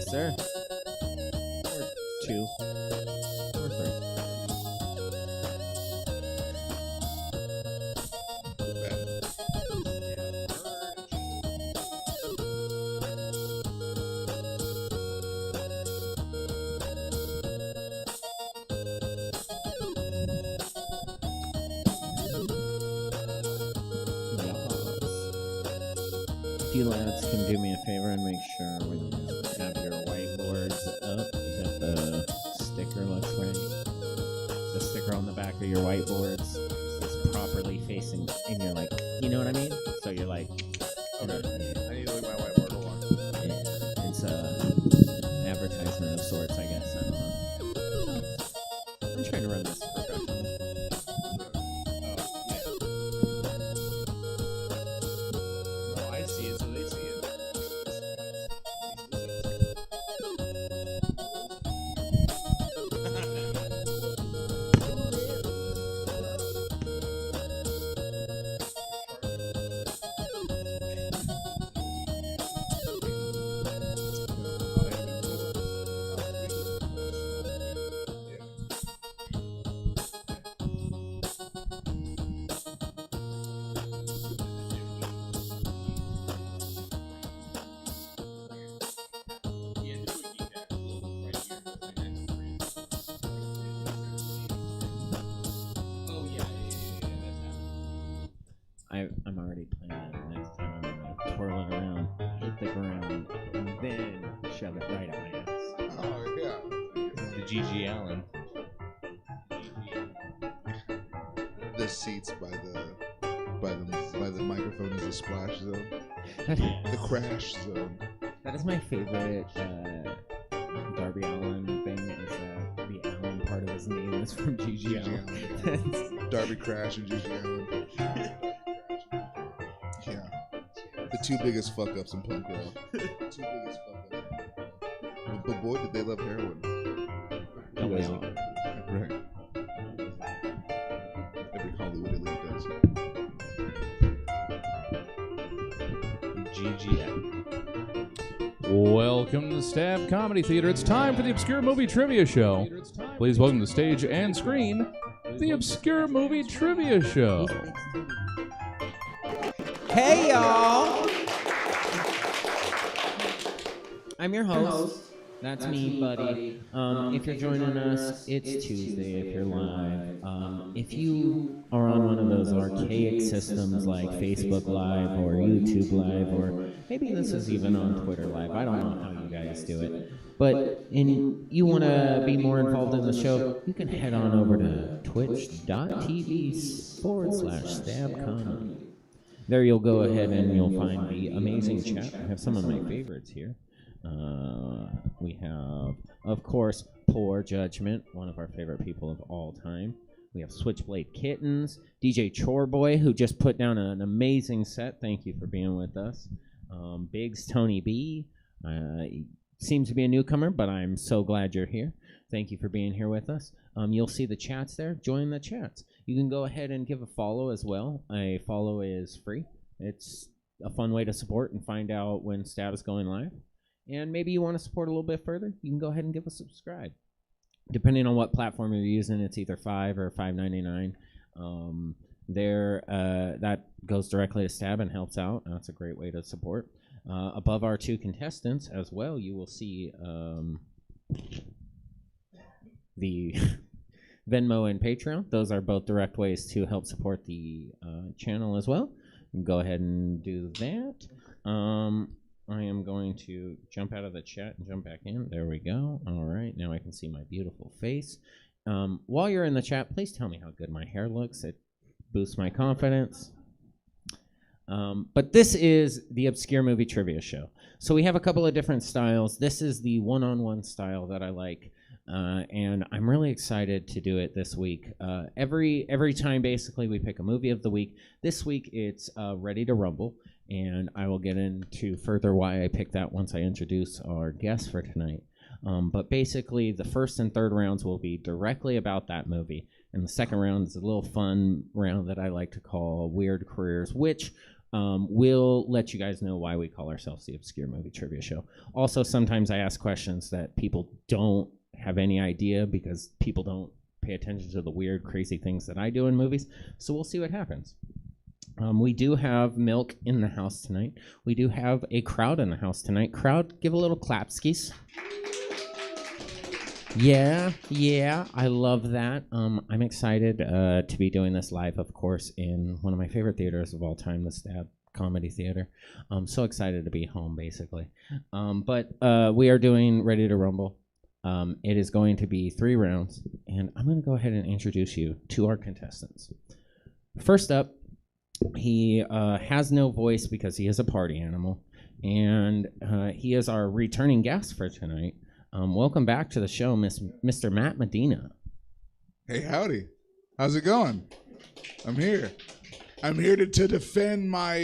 Yes, sir. Or 2. Or 3. If you lads can do me a favor and make sure when you have your whiteboards up that the sticker looks right. The sticker on the back of your whiteboards is properly facing, and you're like, you know what I mean? So you're like, okay. I need to look at my whiteboard. Hold on. Yeah, it's advertisement of sorts, I guess. I don't know. I'm trying to run this professionally. Oh, I see it, so they see it. I'm already planning it. Next time I'm gonna twirl it around, hit the ground, and then shove it right at my ass. Oh, yeah. The GG Allen. The seats by the microphone is a splash zone. The crash zone. That is my favorite Darby Allen thing. Is that the Allen part of his name is from GG Allen. Darby Crash and Gigi Allen. Yeah. The two biggest fuck ups in punk rock. But boy, did they love heroin. Don't we all? Right. Every Hollywood elite does. GG Allen. Welcome to Stab Comedy Theater. It's time for the Obscure Movie Trivia Show. Please welcome to stage and screen the Obscure Movie Trivia Show. Hey, y'all! I'm your host. That's me, buddy. If you're joining us, it's Tuesday if you're live. If you are on one of those archaic systems like Facebook Live or YouTube Live, or maybe this is even on Twitter Live, I don't know how you guys do it. But you want to be more involved in the show, you can head on over to twitch.tv/stabcomedy. There you'll go ahead and you'll find the amazing chat. I have some of my favorites here. We have, of course, Poor Judgment, one of our favorite people of all time. We have Switchblade Kittens, DJ Choreboy, who just put down an amazing set. Thank you for being with us. Biggs Tony B. Seems to be a newcomer, but I'm so glad you're here. Thank you for being here with us. You'll see the chats there. Join the chats. You can go ahead and give a follow as well. A follow is free. It's a fun way to support and find out when Stab is going live. And maybe you want to support a little bit further, you can go ahead and give a subscribe. Depending on what platform you're using, it's either $5 or $5.99. That goes directly to Stab and helps out. That's a great way to support. Above our two contestants as well, you will see the Venmo and Patreon. Those are both direct ways to help support the channel as well. You can go ahead and do that. I am going to jump out of the chat and jump back in. There we go. All right, now I can see my beautiful face. While you're in the chat, please tell me how good my hair looks. It boosts my confidence. But this is the Obscure Movie Trivia Show. So we have a couple of different styles. This is the one-on-one style that I like, and I'm really excited to do it this week. Every time, basically, we pick a movie of the week. This week, it's Ready to Rumble. And I will get into further why I picked that once I introduce our guest for tonight. But basically, the first and third rounds will be directly about that movie. And the second round is a little fun round that I like to call Weird Careers, which we'll let you guys know why we call ourselves the Obscure Movie Trivia Show. Also, sometimes I ask questions that people don't have any idea because people don't pay attention to the weird, crazy things that I do in movies. So we'll see what happens. We do have Milk in the house tonight. We do have a crowd in the house tonight. Crowd, give a little clapskis. Yeah, I love that. I'm excited to be doing this live, of course, in one of my favorite theaters of all time, the Stab Comedy Theater. I'm so excited to be home, basically. But we are doing Ready to Rumble. It is going to be 3 rounds, and I'm going to go ahead and introduce you to our contestants. First up, he has no voice because he is a party animal, and he is our returning guest for tonight. Welcome back to the show, Mr. Matt Medina. Hey, howdy. How's it going? I'm here. I'm here to defend my.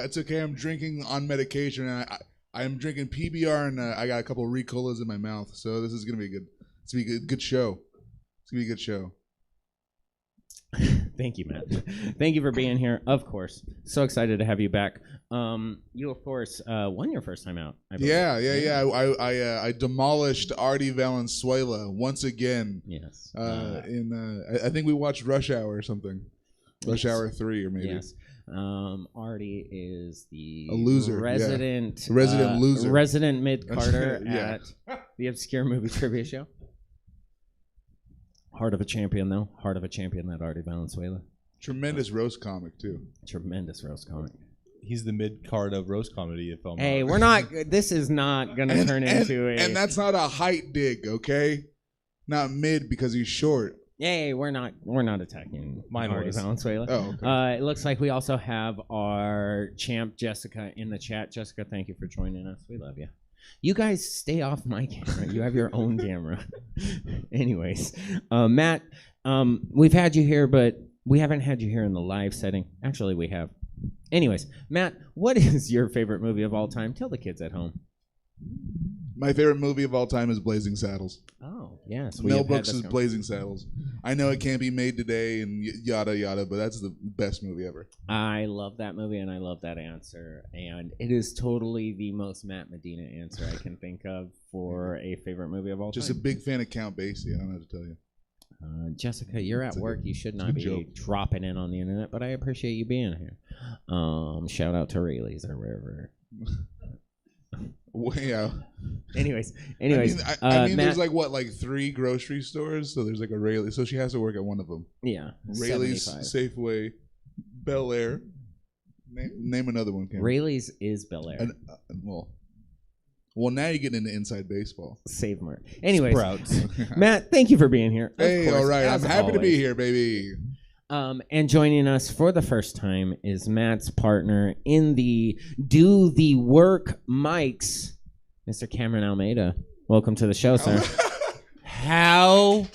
It's okay. I'm drinking on medication, and I'm drinking PBR, and I got a couple of Ricolas in my mouth. So this is gonna be good. It's gonna be a good show. It's gonna be a good show. Thank you, Matt. Thank you for being here. Of course, so excited to have you back. You of course won your first time out. I believe. Yeah. I demolished Artie Valenzuela once again. Yes. I think we watched Rush Hour or something. Rush Hour 3 or maybe. Yes. Artie is a loser, resident loser, resident mid Carter Yeah. at the Obscure Movie Trivia Show. Heart of a champion, though. Heart of a champion, that Artie Valenzuela. Tremendous roast comic too. Tremendous roast comic. He's the mid card of roast comedy. If I'm Hey, we're not. This is not going to turn into a. And that's not a height dig, okay? Not mid because he's short. Hey, we're not attacking Mine Artie was. Valenzuela. Oh, okay. It looks like we also have our champ Jessica in the chat. Jessica, thank you for joining us. We love you. You guys stay off my camera. You have your own camera. Anyways, Matt, we've had you here, but we haven't had you here in the live setting. Actually, we have. Anyways, Matt, what is your favorite movie of all time? Tell the kids at home. My favorite movie of all time is Blazing Saddles. Oh, yes. Mel Brooks' Blazing Saddles. I know it can't be made today and yada yada, but that's the best movie ever. I love that movie and I love that answer. And it is totally the most Matt Medina answer I can think of for a favorite movie of all time. Just a big fan of Count Basie. I don't know what to tell you. Jessica, you're at work. You should not be joke. dropping in on the internet, but I appreciate you being here. Shout out to Rayleigh's or wherever. Way out. Anyways, I mean, Matt, there's like 3 grocery stores, so there's like a Rayleigh. So she has to work at one of them. Yeah, Rayleigh's, 75. Safeway, Bel Air. Name another one, Cameron. Rayleigh's is Bel Air. Well, now you're getting into inside baseball. Save Mart. Anyways, Sprouts. Matt, thank you for being here. Of Hey, course, all right. I'm as happy to be always. here, baby. And joining us for the first time is Matt's partner in the Do the Work mics, Mr. Cameron Almeida. Welcome to the show, sir. How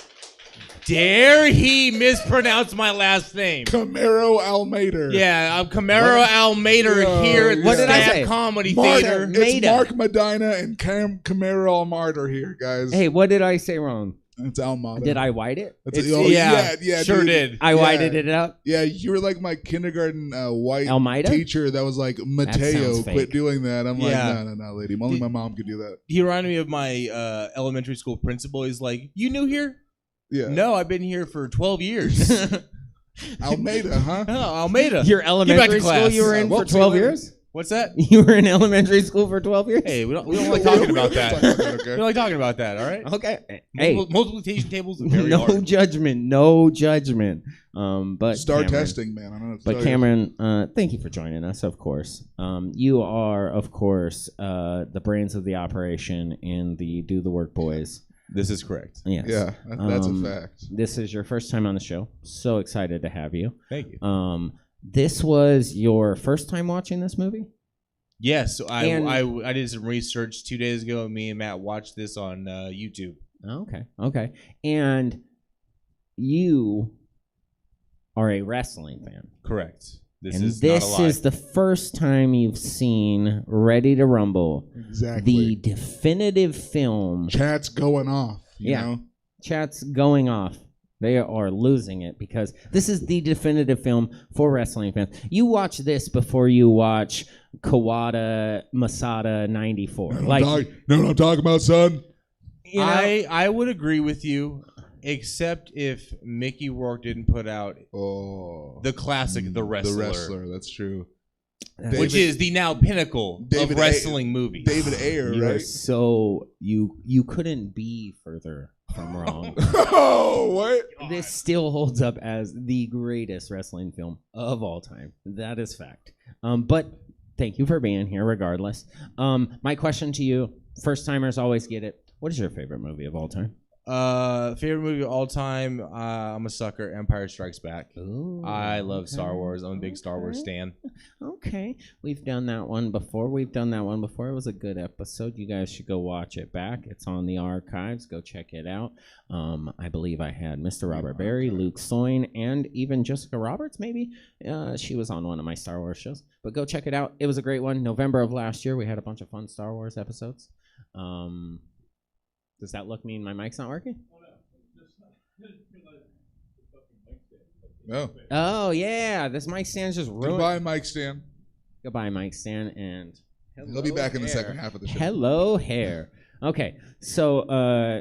dare he mispronounce my last name? Camaro Almeida. Yeah, I'm Camaro Almeida Yeah, here at the What did I Stab say? Comedy Mark, Theater. it's Maida. Mark Medina and Camaro Almeida here, guys. Hey, what did I say wrong? It's Almada. Did I white it? Yeah, sure dude. did. I whited it up. Yeah, you were like my kindergarten white Almeida? teacher that was like, Mateo, sounds quit fake. doing that. I'm Yeah. like, no, lady. Only my mom could do that. He reminded me of my elementary school principal. He's like, "You new here?" Yeah. No, I've been here for 12 years. Almeida, huh? Oh, Almeida. Your Get back to elementary school class. you were in Well, for 12 see you years? What's that? You were in elementary school for 12 years? Hey, we don't like talking about that. Talk about that, We okay? don't like talking about that. All right. Okay. Hey, Multiplication tables are very no hard. judgment. No judgment. But Start Cameron, testing, man. I don't know what to But tell Cameron, thank you for joining us, of course. You are, of course, the brains of the operation in the Do the Work Boys. This is correct. Yes. you. Yeah, that's a Um, fact. This is your first time on the show. So excited to have you. Thank you. This was your first time watching this movie? Yes, And- I did some research 2 days ago, and me and Matt watched this on YouTube. Okay. And you are a wrestling fan. Correct. This And is this not a lie. is the first time you've seen Ready to Rumble, Exactly. the definitive film. Chat's going off. You Yeah. know? Chat's going off. They are losing it because this is the definitive film for wrestling fans. You watch this before you watch Kawada Masada 94. Know what I'm talking about, son? You know, I would agree with you, except if Mickey Rourke didn't put out the classic The Wrestler. The Wrestler, that's true. Which is the now pinnacle David of wrestling movies. David Ayer, you are right? so you couldn't be further from wrong. Oh, what? This still holds up as the greatest wrestling film of all time. That is fact. But thank you for being here regardless. My question to you, first timers always get it. What is your favorite movie of all time? Favorite movie of all time? I'm a sucker. Empire Strikes Back. Ooh, I love okay. Star Wars. I'm a big Star Wars stan. Okay. We've done that one before. It was a good episode. You guys should go watch it back. It's on the archives. Go check it out. I believe I had Mr. Robert Berry, Luke Soin, and even Jessica Roberts, maybe. She was on one of my Star Wars shows. But go check it out. It was a great one. November of last year, we had a bunch of fun Star Wars episodes. Does that look mean my mic's not working? No. Oh, yeah. This mic stand's just ruined. Goodbye, Mike Stan. Goodbye, Mike Stan. And He'll be back in the hair. second half of the show. Hello, hair. Okay, so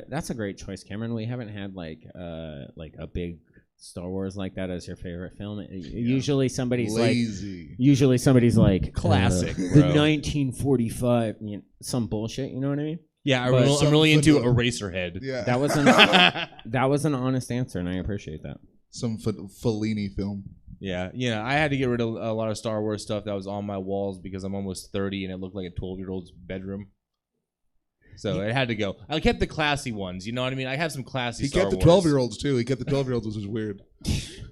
that's a great choice, Cameron. We haven't had like a big Star Wars like that as your favorite film. Usually somebody's Lazy. like Classic, the bro. 1945, some bullshit. You know what I mean? Yeah, I'm But- really into Eraserhead. Yeah. That was an honest answer, and I appreciate that. Some Fellini film. Yeah, I had to get rid of a lot of Star Wars stuff that was on my walls because I'm almost 30 and it looked like a 12-year-old's bedroom. So it had to go. I kept the classy ones. You know what I mean? I have some classy He Star kept the Wars. 12-year-olds too. He kept the 12-year-olds, which is weird.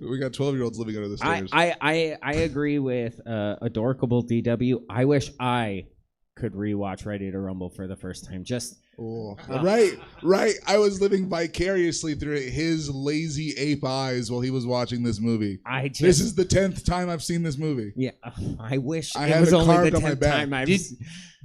We got 12-year-olds living under the stairs. I agree with Adorkable DW. I wish I could rewatch Ready to Rumble for the first time. Just Right. I was living vicariously through his lazy ape eyes while he was watching this movie. This is the 10th time I've seen this movie. Yeah, I wish I it have was it only carved the on my 10th back. time I've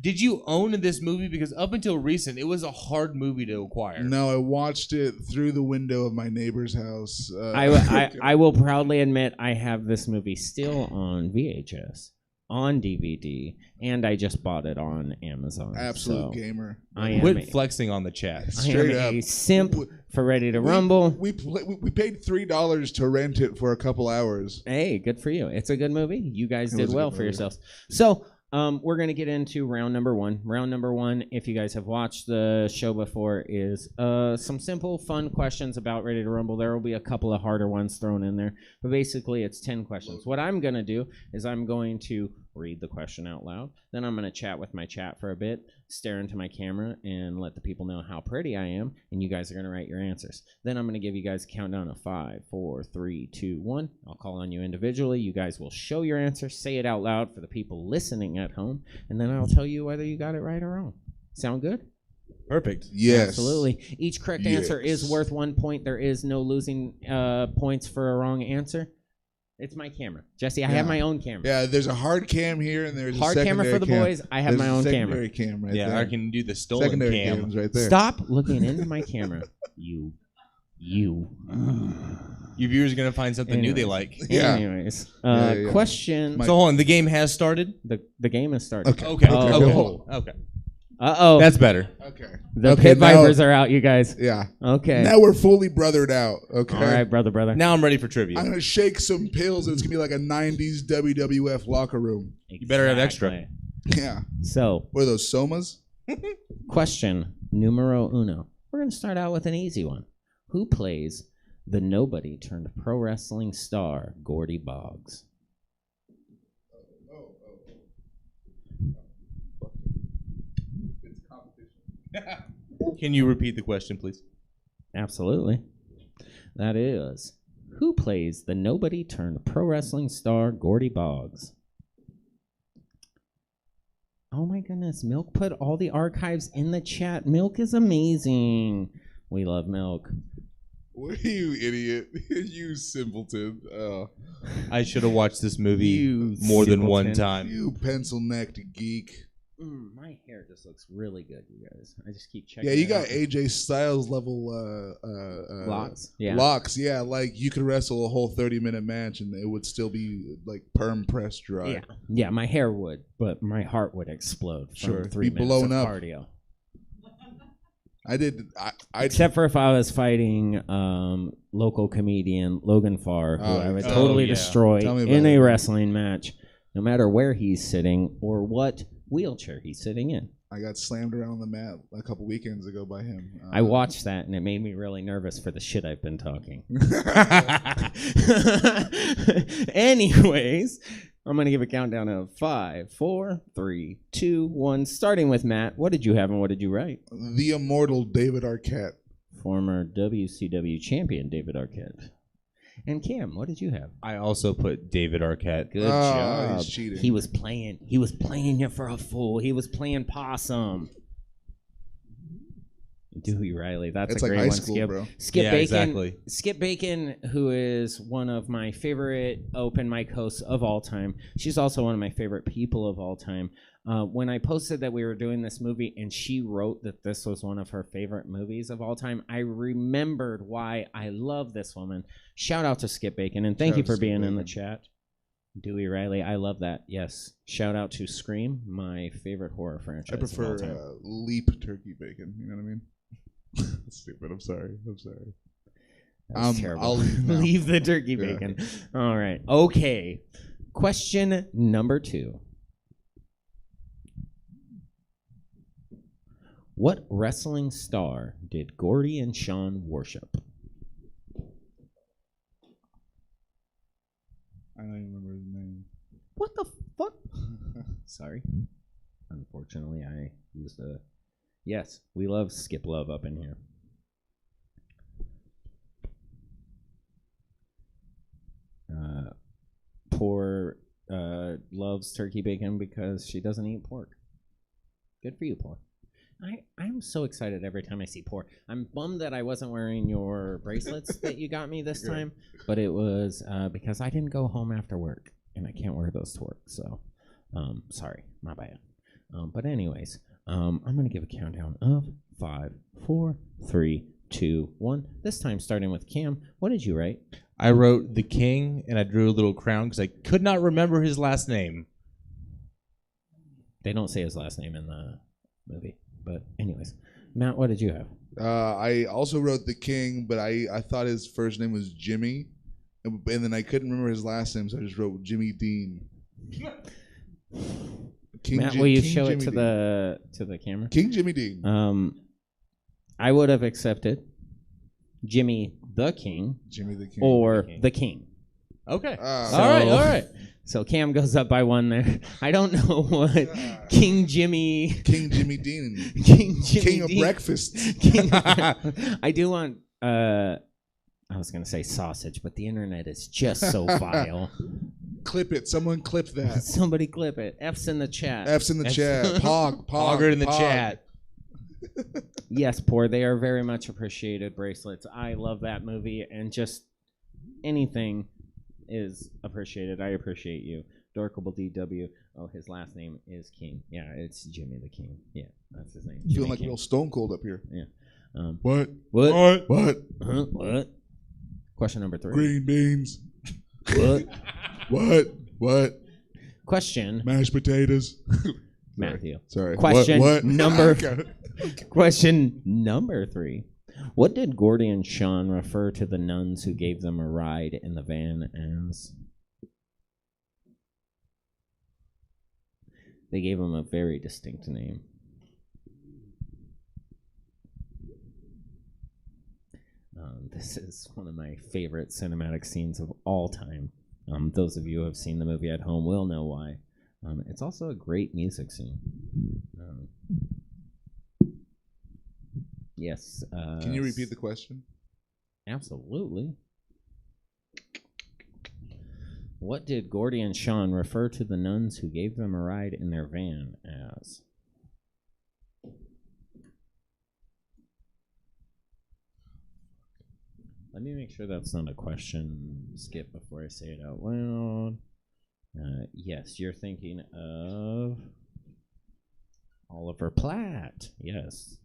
Did you own this movie? Because up until recent, it was a hard movie to acquire. No, I watched it through the window of my neighbor's house. I will proudly admit I have this movie still on VHS, on DVD, and I just bought it on Amazon. Absolute So gamer. I am Quit flexing on the chat. I Straight am up. a simp for Ready to Rumble. We paid $3 to rent it for a couple hours. Hey, good for you. It's a good movie. You guys It did was a well good for movie. yourselves. So, we're going to get into round number one. Round number one, if you guys have watched the show before, is some simple, fun questions about Ready to Rumble. There will be a couple of harder ones thrown in there, but basically it's 10 questions. What I'm going to do is I'm going to read the question out loud. Then I'm going to chat with my chat for a bit, stare into my camera, and let the people know how pretty I am, and you guys are going to write your answers. Then I'm going to give you guys a countdown of 5, 4, 3, 2, 1. I'll call on you individually. You guys will show your answer, say it out loud for the people listening at home, and then I'll tell you whether you got it right or wrong. Sound good? Perfect. Yes. Absolutely. Each correct answer is worth 1 point. There is no losing points for a wrong answer. It's my camera. Jesse, I have my own camera. Yeah, there's a hard cam here, and there's Hard a camera secondary for the cam. boys. I have There's my a own camera. secondary cam right Yeah, there. I can do the stolen Secondary cam. cam's right there. Stop looking into my camera. You. Your viewers are gonna find something new they like. Yeah. Anyways, Yeah. question. My- So hold on, the game has started. The game has started. Okay. Okay. Oh. Okay. Uh-oh. That's better. Okay. The Okay, Pit now- Vipers are out, you guys. Yeah. Okay. Now we're fully brothered out. Okay. All right, brother. Now I'm ready for trivia. I'm gonna shake some pills, and it's gonna be like a '90s WWF locker room. You better have extra. Exactly. Yeah. So, What are those somas? question numero uno. We're going to start out with an easy one. Who plays the nobody turned pro wrestling star, Gordy Boggs? Can you repeat the question, please? Absolutely. That is, who plays the nobody turned pro wrestling star, Gordy Boggs? Oh my goodness, Milk put all the archives in the chat. Milk is amazing. We love Milk. What are you, idiot? You simpleton. I should have watched this movie You more than one simpleton. time. You pencil-necked geek. My hair just looks really good, you guys. I just keep checking. Yeah, you it got out. AJ Styles level Locks. Yeah. locks. Yeah, like you could wrestle a whole 30-minute match and it would still be like perm press dry. Yeah, yeah. My hair would, but my heart would explode from Sure, 3 be minutes blown of up. cardio. I did. I Except for if I was fighting local comedian Logan Farr, who I would totally yeah. destroy Tell me about in it. a wrestling match, no matter where he's sitting or what wheelchair he's sitting in. I got slammed around the mat a couple weekends ago by him. I watched that, and it made me really nervous for the shit I've been talking. Anyways, I'm going to give a countdown of 5, 4, 3, 2, 1. Starting with Matt. What did you have and what did you write? The immortal David Arquette. Former WCW champion David Arquette. And Cam, what did you have? I also put David Arquette. Good Oh, job. he's cheating. He was playing you for a fool. He was playing possum. Dewey Riley. That's It's a like great high one, school, Skip. bro. Skip Yeah, Bacon. exactly. Skip Bacon, who is one of my favorite open mic hosts of all time. She's also one of my favorite people of all time. When I posted that we were doing this movie and she wrote that this was one of her favorite movies of all time, I remembered why I love this woman. Shout out to Skip Bacon, and thank Shout you out for to Skip being in the Bacon. chat. Dewey Riley, I love that. Yes. Shout out to Scream, my favorite horror franchise. I prefer of all time. Leap turkey bacon. You know what I mean? That's stupid. I'm sorry. That's terrible. I'll leave now. Leave the turkey Yeah. bacon. All right. Okay. Question number 2. What wrestling star did Gordy and Sean worship? I don't even remember his name. What the fuck? Sorry. Unfortunately, I used a... Yes, we love Skip Love up in here. Poor loves turkey bacon because she doesn't eat pork. Good for you, Poor. I'm so excited every time I see Poor. I'm bummed that I wasn't wearing your bracelets that you got me this time, but it was because I didn't go home after work, and I can't wear those to work, so sorry, my bad. But anyways, I'm going to give a countdown of 5, 4, 3, 2, 1. This time starting with Cam. What did you write? I wrote the king, and I drew a little crown because I could not remember his last name. They don't say his last name in the movie. But anyways, Matt, what did you have? I also wrote the king, but I thought his first name was Jimmy, and then I couldn't remember his last name, so I just wrote Jimmy Dean. Matt, will you King show it Jimmy to Dean. the camera? King Jimmy Dean? I would have accepted Jimmy the King Jimmy the King. or King. the King. Okay. Ah. So- all right. So Cam goes up by 1 there. I don't know what King Jimmy King Jimmy Dean. King Jimmy King of Dean- breakfast. King of- I do want I was gonna say sausage, but the internet is just so vile. Clip it. Someone clip that. Somebody clip it. F's in the chat. F's in the F's. chat. Pog. Pogger in the Pog. chat. Yes, Poor. They are very much appreciated bracelets. I love that movie, and just anything is appreciated. I appreciate you. Dorkable DW. Oh, his last name is King. Yeah, it's Jimmy the King. Yeah, that's his name. Jimmy Feeling like King. real stone cold up here. What? What? What? Huh? What? Question number 3. Green beans. What? What? Question, Mashed potatoes. Matthew. Sorry. Question What? number- Okay. Question number 3. What did Gordy and Sean refer to the nuns who gave them a ride in the van as? They gave them a very distinct name. This is one of my favorite cinematic scenes of all time. Those of you who have seen the movie at home will know why. It's also a great music scene. Yes. Can you repeat the question? Absolutely. What did Gordy and Sean refer to the nuns who gave them a ride in their van as? Let me make sure that's not a question, Skip, before I say it out loud. Yes, you're thinking of Oliver Platt, yes,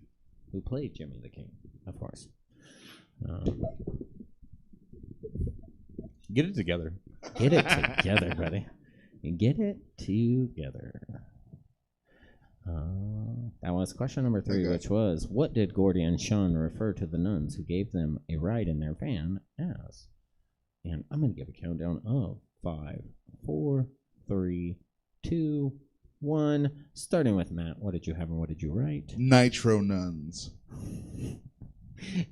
who played Jimmy the King, of course. Get it together. Get it together, buddy. Get it together. That was question number 3, Okay. which was, what did Gordy and Sean refer to the nuns who gave them a ride in their van as? And I'm going to give a countdown of 5, 4, 3, 2, 1. Starting with Matt, what did you have and what did you write? Nitro nuns.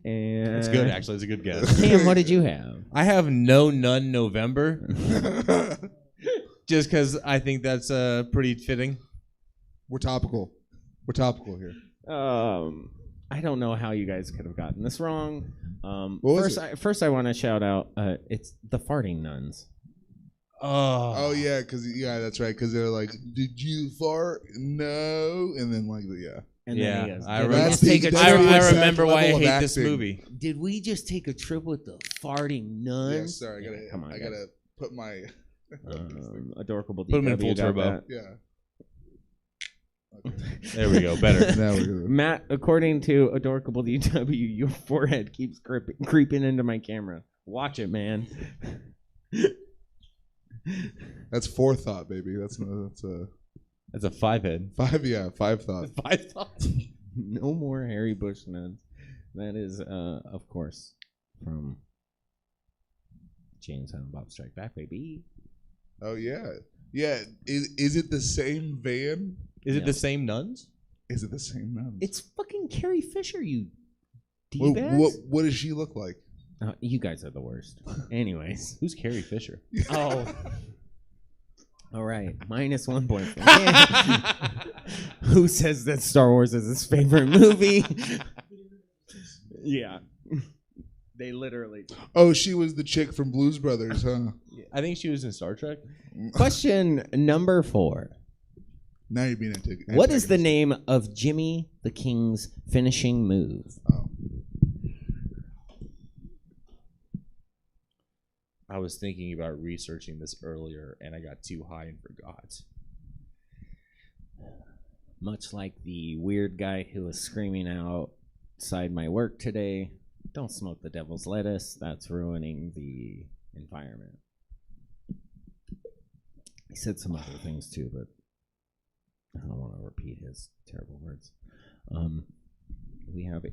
And That's good, actually. It's a good guess. Cam, what did you have? I have No Nun November, just because I think that's pretty fitting. We're topical. We're topical here. I don't know how you guys could have gotten this wrong. What was First, I want to shout out. It's the farting nuns. Oh yeah, that's right. Because they're like, "Did you fart? No," and then like, yeah. And Yeah, then he goes, I "Did we remember- just take a That's trip the I exact remember why I level of hate this acting. movie. Did we just take a trip with the farting nuns?" Yeah, sorry, Come on, I guys. gotta put my Adorable. Put 'em in DW full got turbo. that. yeah. There we go. Better. Now we're good. Matt, according to Adorable DW, your forehead keeps creeping into my camera. Watch it, man. That's forethought, baby. That's That's a 5-head. 5. Yeah, 5 thought. 5 thoughts. No more Harry Bush nuns. That is, of course, from James and Bob Strike Back, baby. Oh yeah, yeah. Is it the same van? Is it Yeah. the same nuns? Is it the same nuns? It's fucking Carrie Fisher, you What, d-bags. what does she look like? You guys are the worst. Anyways. Who's Carrie Fisher? Oh. All right. -1 point. for Cam. Who says that Star Wars is his favorite movie? Yeah. They literally do. Oh, she was the chick from Blues Brothers, huh? I think she was in Star Trek. Question number 4. Now you're being What is the name of Jimmy the King's finishing move? Oh. I was thinking about researching this earlier, and I got too high and forgot. Much like the weird guy who was screaming outside my work today, don't smoke the devil's lettuce. That's ruining the environment. He said some other things too, but I don't want to repeat his terrible words. We have a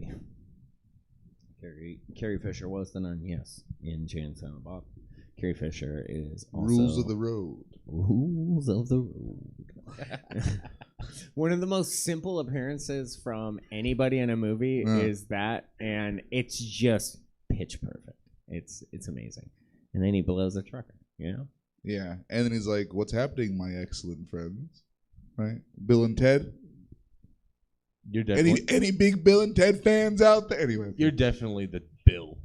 Carrie Fisher was the nun, yes, in Jay and Silent Bob. Carrie Fisher is also Rules of the Road? Rules of the Road. One of the most simple appearances from anybody in a movie is that, and it's just pitch perfect. It's amazing. And then he blows a trucker, you know? Yeah, and then he's like, "What's happening, my excellent friends?" Right? Bill and Ted. You're definitely Any big Bill and Ted fans out there? Anyway, you're definitely the Bill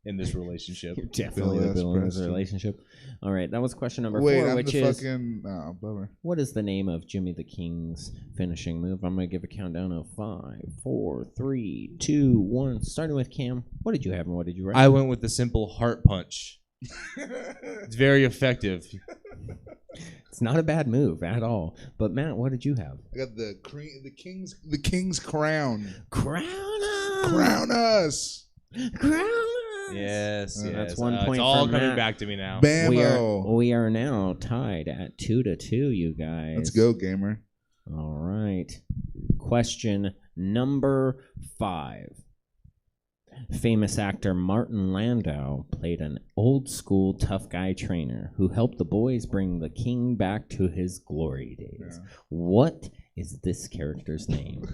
in this relationship. You're definitely Bill the S. Bill in his Preston. relationship. All right, that was question number wait, 4, I'm which the is fucking bummer. what is the name of Jimmy the King's finishing move? I'm going to give a countdown of 5, 4, 3, 2, 1. Starting with Cam, what did you have and what did you write? I went with the simple heart punch. It's very effective. It's not a bad move at all. But Matt, what did you have? I got the king's crown. Crown us! Crown us, Crown us! Yes, yes. That's 1 point It's all for coming Matt. back to me now. Bammo. We are now tied at 2-2, you guys. Let's go, gamer. All right. Question number 5. Famous actor Martin Landau played an old-school tough guy trainer who helped the boys bring the king back to his glory days. Yeah. What is this character's name?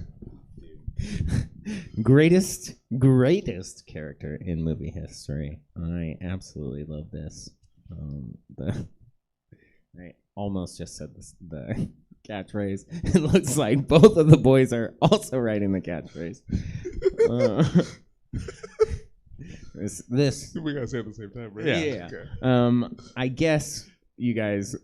Greatest character in movie history. I absolutely love this. I almost just said this, the catchphrase. It looks like both of the boys are also writing the catchphrase. This We gotta say it at the same time, right? Yeah. Okay. I guess you guys,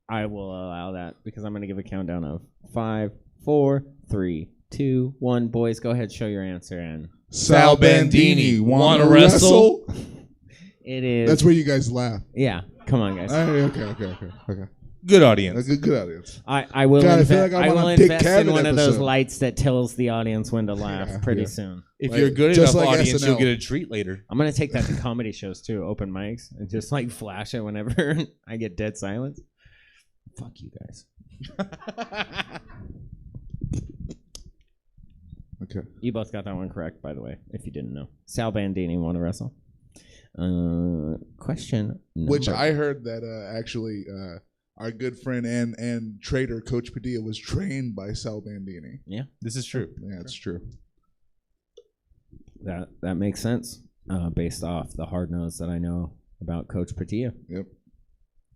I will allow that because I'm going to give a countdown of 5, 4, 3, 2, 1. Boys, go ahead, show your answer. And Sal Bandini, Wanna wanna wrestle? it is. That's where you guys laugh. Yeah, come on, guys. Okay. Good A audience. good audience. I will God, I feel invest. like I'm I on a will Dick invest in Cavett one of those episode. lights that tells the audience when to laugh Yeah, pretty yeah. soon. If Like, you're a good just enough like audience, you'll SNL. get a treat later. I'm gonna take that to comedy shows too, open mics, and just like flash it whenever I get dead silence. Fuck you guys. Okay. You both got that one correct, by the way, if you didn't know. Sal Bandini want to wrestle. Question number... Which I heard that actually our good friend and trader Coach Padilla was trained by Sal Bandini. This is true. Yeah, it's true. That makes sense, based off the hard nose that I know about Coach Padilla. Yep.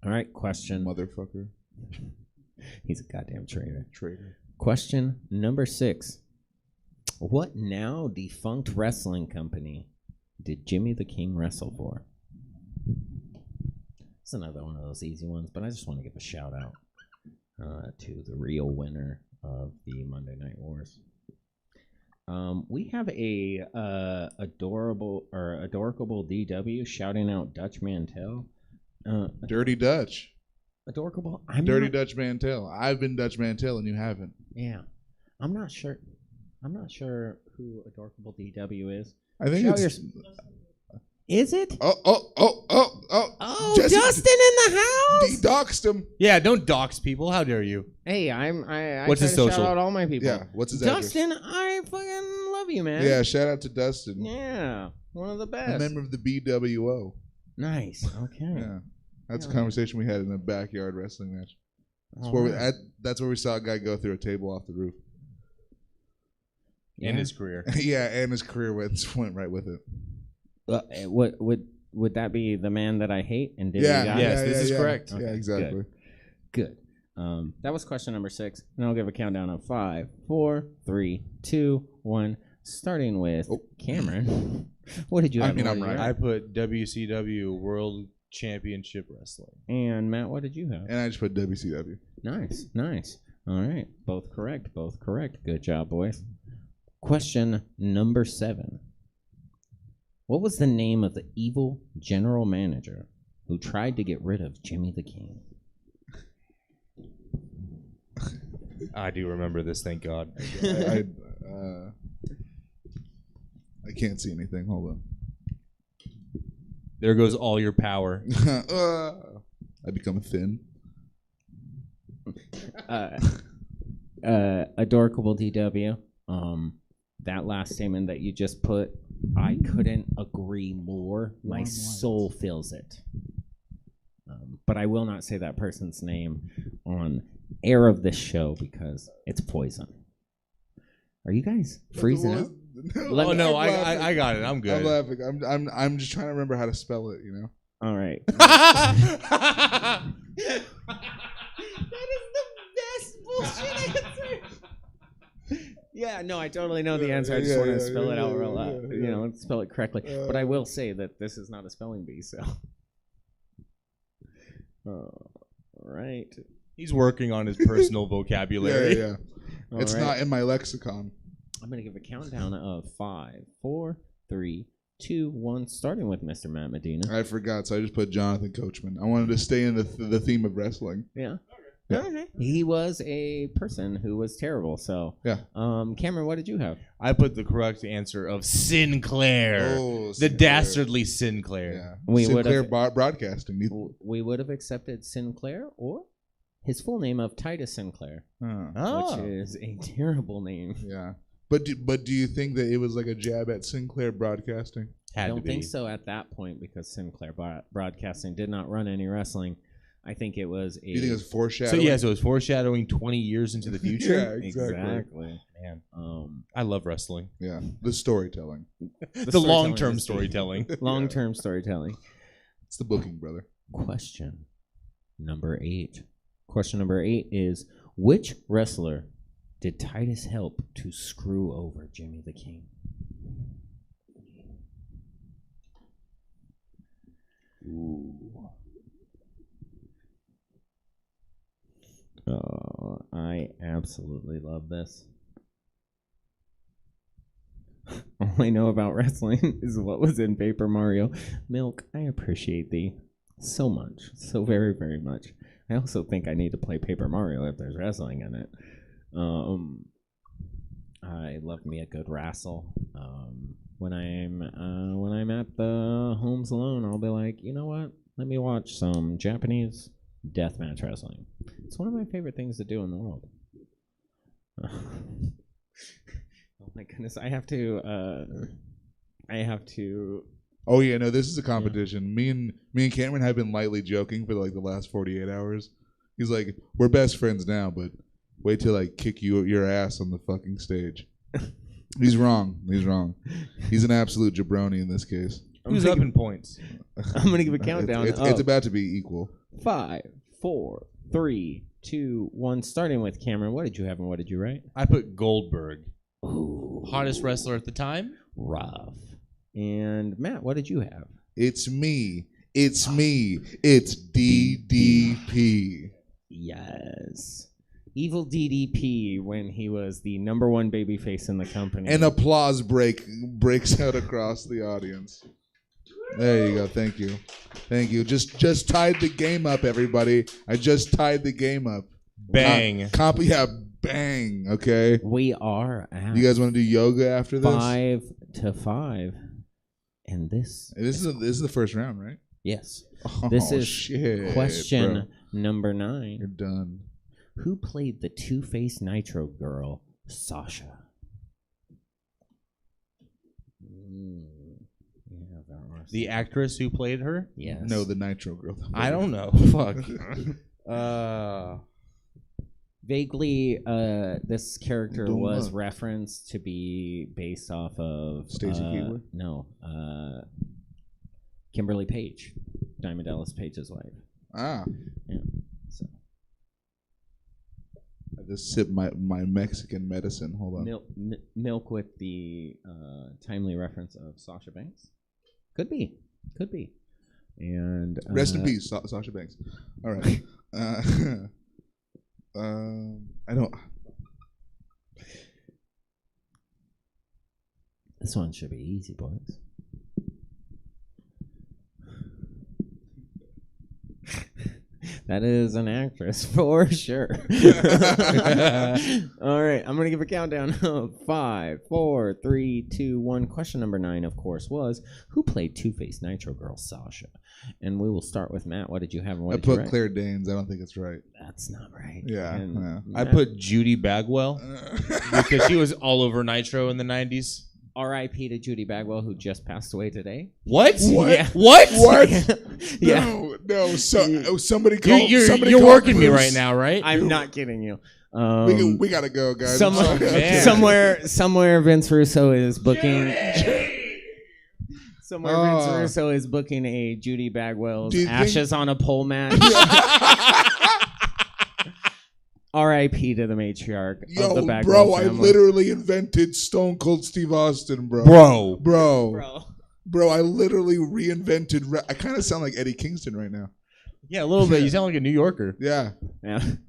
All right, question. Motherfucker. He's a goddamn traitor. Trader. Question number 6. What now defunct wrestling company did Jimmy the King wrestle for? It's another one of those easy ones, but I just want to give a shout out to the real winner of the Monday Night Wars. We have a adorable DW shouting out Dutch Mantel. Dirty Dutch. Adorable. Dirty Dutch Mantel. I've been Dutch Mantel and you haven't. Yeah, I'm not sure who Adorable DW is. I think Shout it's. Is it? Oh! Jesse, Dustin in the house. He doxed him. Yeah, don't dox people. How dare you? Hey, I What's try his to social? shout out all my people. Yeah, what's his address? Dustin, I fucking love you, man. Yeah, shout out to Dustin. Yeah, one of the A best. member of the BWO. Nice. Okay. Yeah. That's a Yeah. conversation we had in a backyard wrestling match. That's where we saw a guy go through a table off the roof. In his career. Yeah, and his career went right with it. What would that be the man that I hate and did Yeah, he die? Yes, this is correct. Yeah, Okay, exactly. Good. That was question number 6, and I'll give a countdown of 5, 4, 3, 2, 1. Starting with Cameron. What did you have? I mean, I'm What did you right. I put WCW World Championship Wrestling. And Matt, what did you have? And I just put WCW. Nice. All right. Both correct. Good job, boys. Question number 7. What was the name of the evil general manager who tried to get rid of Jimmy the King? I do remember this, thank God. I can't see anything. Hold There goes all your power. on. I become thin. Adorable DW. That last statement that you just put, I couldn't agree more. My soul feels it. But I will not say that person's name on air of this show because it's poison. Are you guys freezing up? Let Oh me- no, I'm laughing. I got it. I'm good. I'm laughing. I'm just trying to remember how to spell it. You know. All right. That is the best bullshit answer. Yeah, no, I totally know the answer. I just want to spell it out real loud. You know, spell it correctly. But I will say that this is not a spelling bee, so. All right. He's working on his personal vocabulary. Yeah. All It's right. not in my lexicon. I'm going to give a countdown of 5, 4, 3, 2, 1, starting with Mr. Matt Medina. I forgot, so I just put Jonathan Coachman. I wanted to stay in the theme of wrestling. Yeah. Yeah. Okay. He was a person who was terrible, so. Yeah. Cameron, what did you have? I put the correct answer of Sinclair. Oh, The Sinclair. dastardly Sinclair. Yeah. We Sinclair would've- Broadcasting. We would have accepted Sinclair or his full name of Titus Sinclair, Oh. which is a terrible name. Yeah. But do you think that it was like a jab at Sinclair Broadcasting? I Had to don't be. think so at that point because Sinclair Broadcasting did not run any wrestling. I think it was a. Do you think it was So foreshadowing? yes, it was foreshadowing 20 years into the future. Yeah, exactly. Exactly. Man, Um, I love wrestling. Yeah. The storytelling. The long-term storytelling. Long-term storytelling. It's the booking, brother. Question number 8. Question number 8 is, which wrestler did Titus help to screw over Jimmy the King? Ooh. Oh, I absolutely love this. All I know about wrestling is what was in Paper Mario. Milk, I appreciate thee so much. So very, very much. I also think I need to play Paper Mario if there's wrestling in it. I love me a good wrestle. When I'm at the homes alone, I'll be like, you know what? Let me watch some Japanese deathmatch wrestling. It's one of my favorite things to do in the world. Oh my goodness, I have to. Oh yeah, no, this is a competition. Me and Cameron have been lightly joking for like the last 48 hours. He's like, we're best friends now, but wait till I kick your ass on the fucking stage. He's wrong. He's an absolute jabroni in this case. Who's up in points? I'm gonna give a countdown. It's about to be equal. 5, 4, 3, 2, 1. Starting with Cameron. What did you have and what did you write? I put Goldberg. Ooh, Hottest wrestler at the time. rough. And Matt, what did you have? It's me. It's DDP. Yes. Evil DDP when he was the number one babyface in the company. An applause breaks out across the audience. There you go. Thank you. Just tied the game up, everybody. I just tied the game up. Bang. Bang. Okay. We are at You guys want to do yoga after this? 5-5. And this is the first round, right? yes. Oh, This is shit, question bro. number You're 9. done. Who played the Two-Face Nitro girl, Sasha? Yeah, there are The some. actress who played her? Yes. No, the Nitro girl. I don't know. Fuck. Vaguely, this character Don't was look. referenced to be based off of Stacey Keebler? No, Kimberly Page, Diamond Dallas Page's wife. Ah, Yeah. So I just sip my Mexican medicine. Hold on. milk with the timely reference of Sasha Banks. Could be. And Rest in peace, Sasha Banks. All right. I don't. This one should be easy, boys. That is an actress for sure. All right, I'm gonna give a countdown of 5, 4, 3, 2, 1. Question number 9, of course, was who played Two-Face Nitro Girl Sasha? And we will start with Matt. What did you have and what I did you put write? Claire Danes. I don't think it's right. That's not right. Yeah, And yeah. I Matt, put Judy Bagwell because she was all over Nitro in the 90s. R.I.P. to Judy Bagwell, who just passed away today. What? Yeah. What? Yeah. No. Somebody call. You're somebody call working me Bruce. right now, right? I'm not kidding you. We gotta go, guys. I'm Somewhere, sorry. somewhere, Vince Russo is booking. Somewhere, Vince Oh. Russo is booking a Judy Bagwell's Do you think- Ashes on a Pole match. R.I.P. to the matriarch of the Yo, Bagwell bro, I family. literally invented Stone Cold Steve Austin, bro. Bro. Bro, I literally reinvented. I kind of sound like Eddie Kingston right now. Yeah, a little bit. You sound like a New Yorker. Yeah.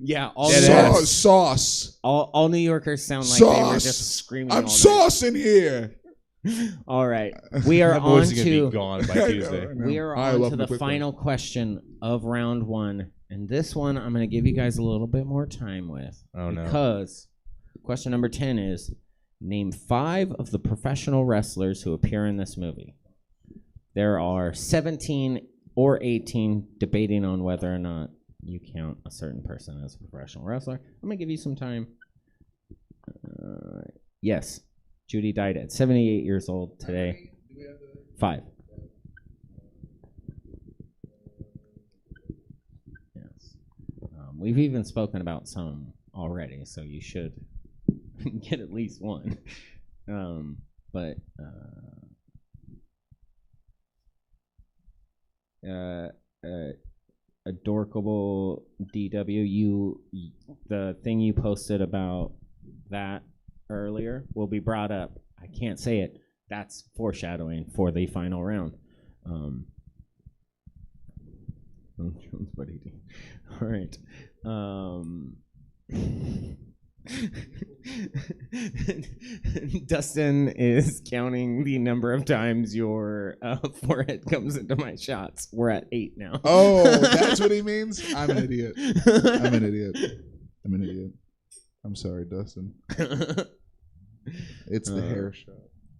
Yeah. All Dead New ass. Yorkers, Sauce. all New Yorkers sound like they were Sauce. just screaming. I'm all saucing here. night. All right, we are That on voice is gonna to be gone by I know, Tuesday. I know. we are Hi, on to welcome the Quick final question of round 1, and this one I'm going to give you guys a little bit more time with. Oh, no. Because question number 10 is name 5 of the professional wrestlers who appear in this movie. There are 17 or 18 debating on whether or not you count a certain person as a professional wrestler. I'm going to give you some time. Yes, Judy died at 78 years old today. 5. Yes. We've even spoken about some already, so you should get at least one. But Adorkable DW, the thing you posted about that earlier will be brought up. I can't say it. That's foreshadowing for the final round. All right. Dustin is counting the number of times your forehead comes into my shots. We're at 8 now. Oh, that's what he means? I'm an idiot. I'm an idiot. I'm an idiot. I'm sorry, Dustin. It's the hair shot.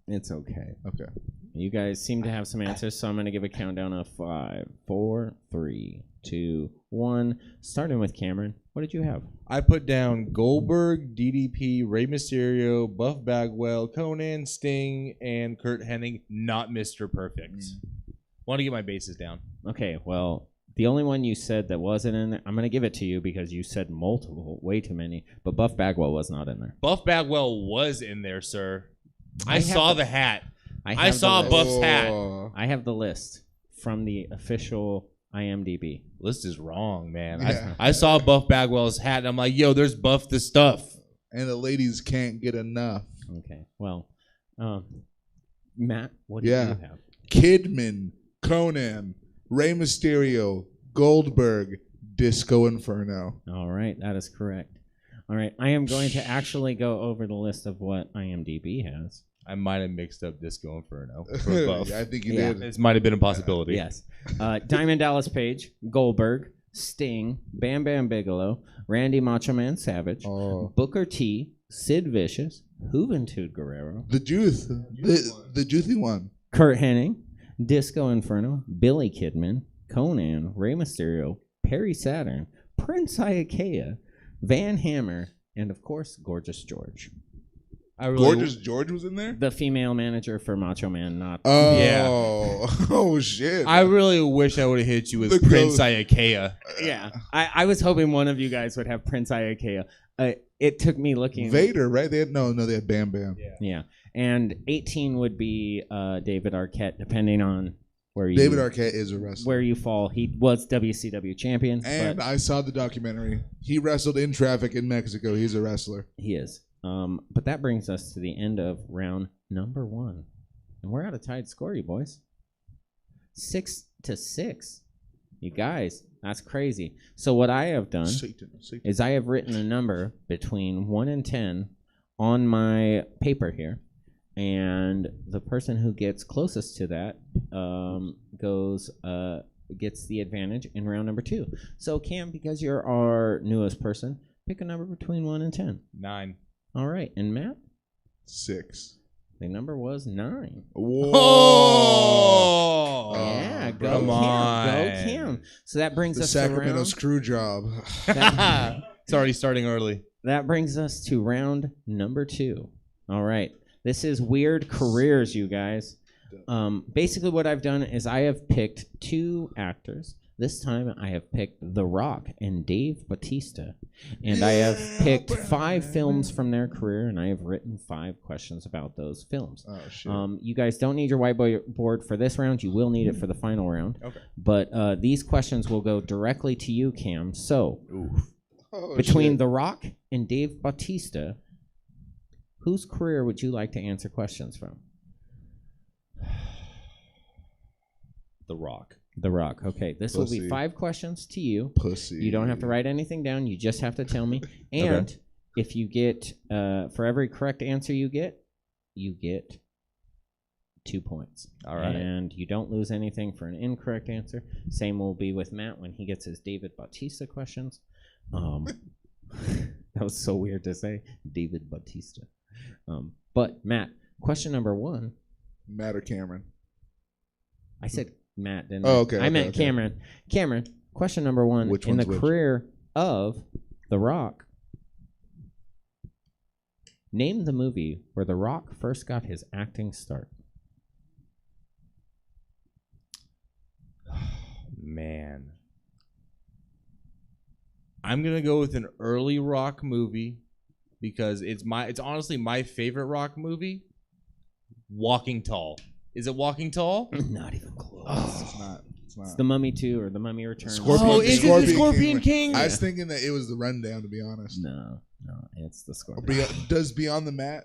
It's okay. Okay. You guys seem to have some answers, so I'm going to give a countdown of 5, 4, 3, 2, 1. Starting with Cameron. What did you have? I put down Goldberg, DDP, Rey Mysterio, Buff Bagwell, Conan, Sting, and Kurt Hennig, not Mr. Perfect. Want to get my bases down. Okay, well, the only one you said that wasn't in there, I'm going to give it to you because you said multiple, way too many, but Buff Bagwell was not in there. Buff Bagwell was in there, sir. I have saw the- the hat. have I the saw list. Buff's hat. Oh. I have the list from the official IMDb. List is wrong, man. Yeah. I saw Buff Bagwell's hat, and I'm like, yo, there's Buff the stuff. And the ladies can't get enough. Okay, well, Matt, what do Yeah. you have? Kidman, Conan, Rey Mysterio, Goldberg, Disco Inferno. All right, that is correct. All right, I am going to actually go over the list of what IMDb has. I might have mixed up Disco Inferno for Buff. I think you Yeah. did. This might have been a possibility. Yes. Diamond Dallas Page, Goldberg, Sting, Bam Bam Bigelow, Randy Macho Man Savage, Oh. Booker T, Sid Vicious, Juventud Guerrero, The Juice. The Juicy one. Kurt Hennig, Disco Inferno, Billy Kidman, Conan, Rey Mysterio, Perry Saturn, Prince Iakea, Van Hammer, and of course, Gorgeous George. I really, Gorgeous George was in there? The female manager for Macho Man, not... Oh. Yeah. Oh, shit. I really wish I would have hit you with The Prince ghost. Iakea. Yeah. I was hoping one of you guys would have Prince Iakea. It took me looking... Vader, right? They had they had Bam Bam. Yeah. And 18 would be David Arquette, depending on where you... David Arquette is a wrestler. Where you fall. He was WCW champion, And but I saw the documentary. He wrestled in traffic in Mexico. He's a wrestler. he is. But that brings us to the end of round number 1. And we're at a tied score, you boys. 6-6. You guys, that's crazy. So what I have done Satan. is I have written a number between 1 and 10 on my paper here. And the person who gets closest to that gets the advantage in round number 2. So Cam, because you're our newest person, pick a number between 1 and 10. 9. All right, and Matt, 6. the number was 9. Whoa. Oh! Yeah, go come Cam, on. go Cam. So that brings The us Sacramento to round. screw job. It's already starting early. That brings us to round number 2. All right, this is weird careers, you guys. Basically, what I've done is I have picked 2 actors. This time, I have picked The Rock and Dave Bautista, and I have picked 5 films from their career, and I have written 5 questions about those films. Oh, shit. You guys don't need your whiteboard for this round. You will need it for the final round. Okay. But these questions will go directly to you, Cam. So, Oh, between shit. The Rock and Dave Bautista, whose career would you like to answer questions from? The Rock. The Rock. Okay, this will be Pussy. 5 questions to you. Pussy. You don't have to write anything down. You just have to tell me. And if you get, for every correct answer you get 2 points. All right. And you don't lose anything for an incorrect answer. Same will be with Matt when he gets his David Bautista questions. That was so weird to say, David Bautista. But Matt, question number 1. Matt or Cameron? I said Matt, didn't Oh, I? okay, I meant okay. Cameron. Cameron, question number 1. Which in the one's which? career of The Rock, name the movie where The Rock first got his acting start. Man. I'm going to go with an early Rock movie because it's honestly my favorite Rock movie. Walking Tall. Is it Walking Tall? Not even close. It's not. It's not. It's The Mummy 2 or The Mummy Returns. Scorpion- Oh, is it the Scorpion Scorpion King. King? I was thinking that it was the rundown, to be honest. No, it's The Scorpion. Does Beyond the Mat?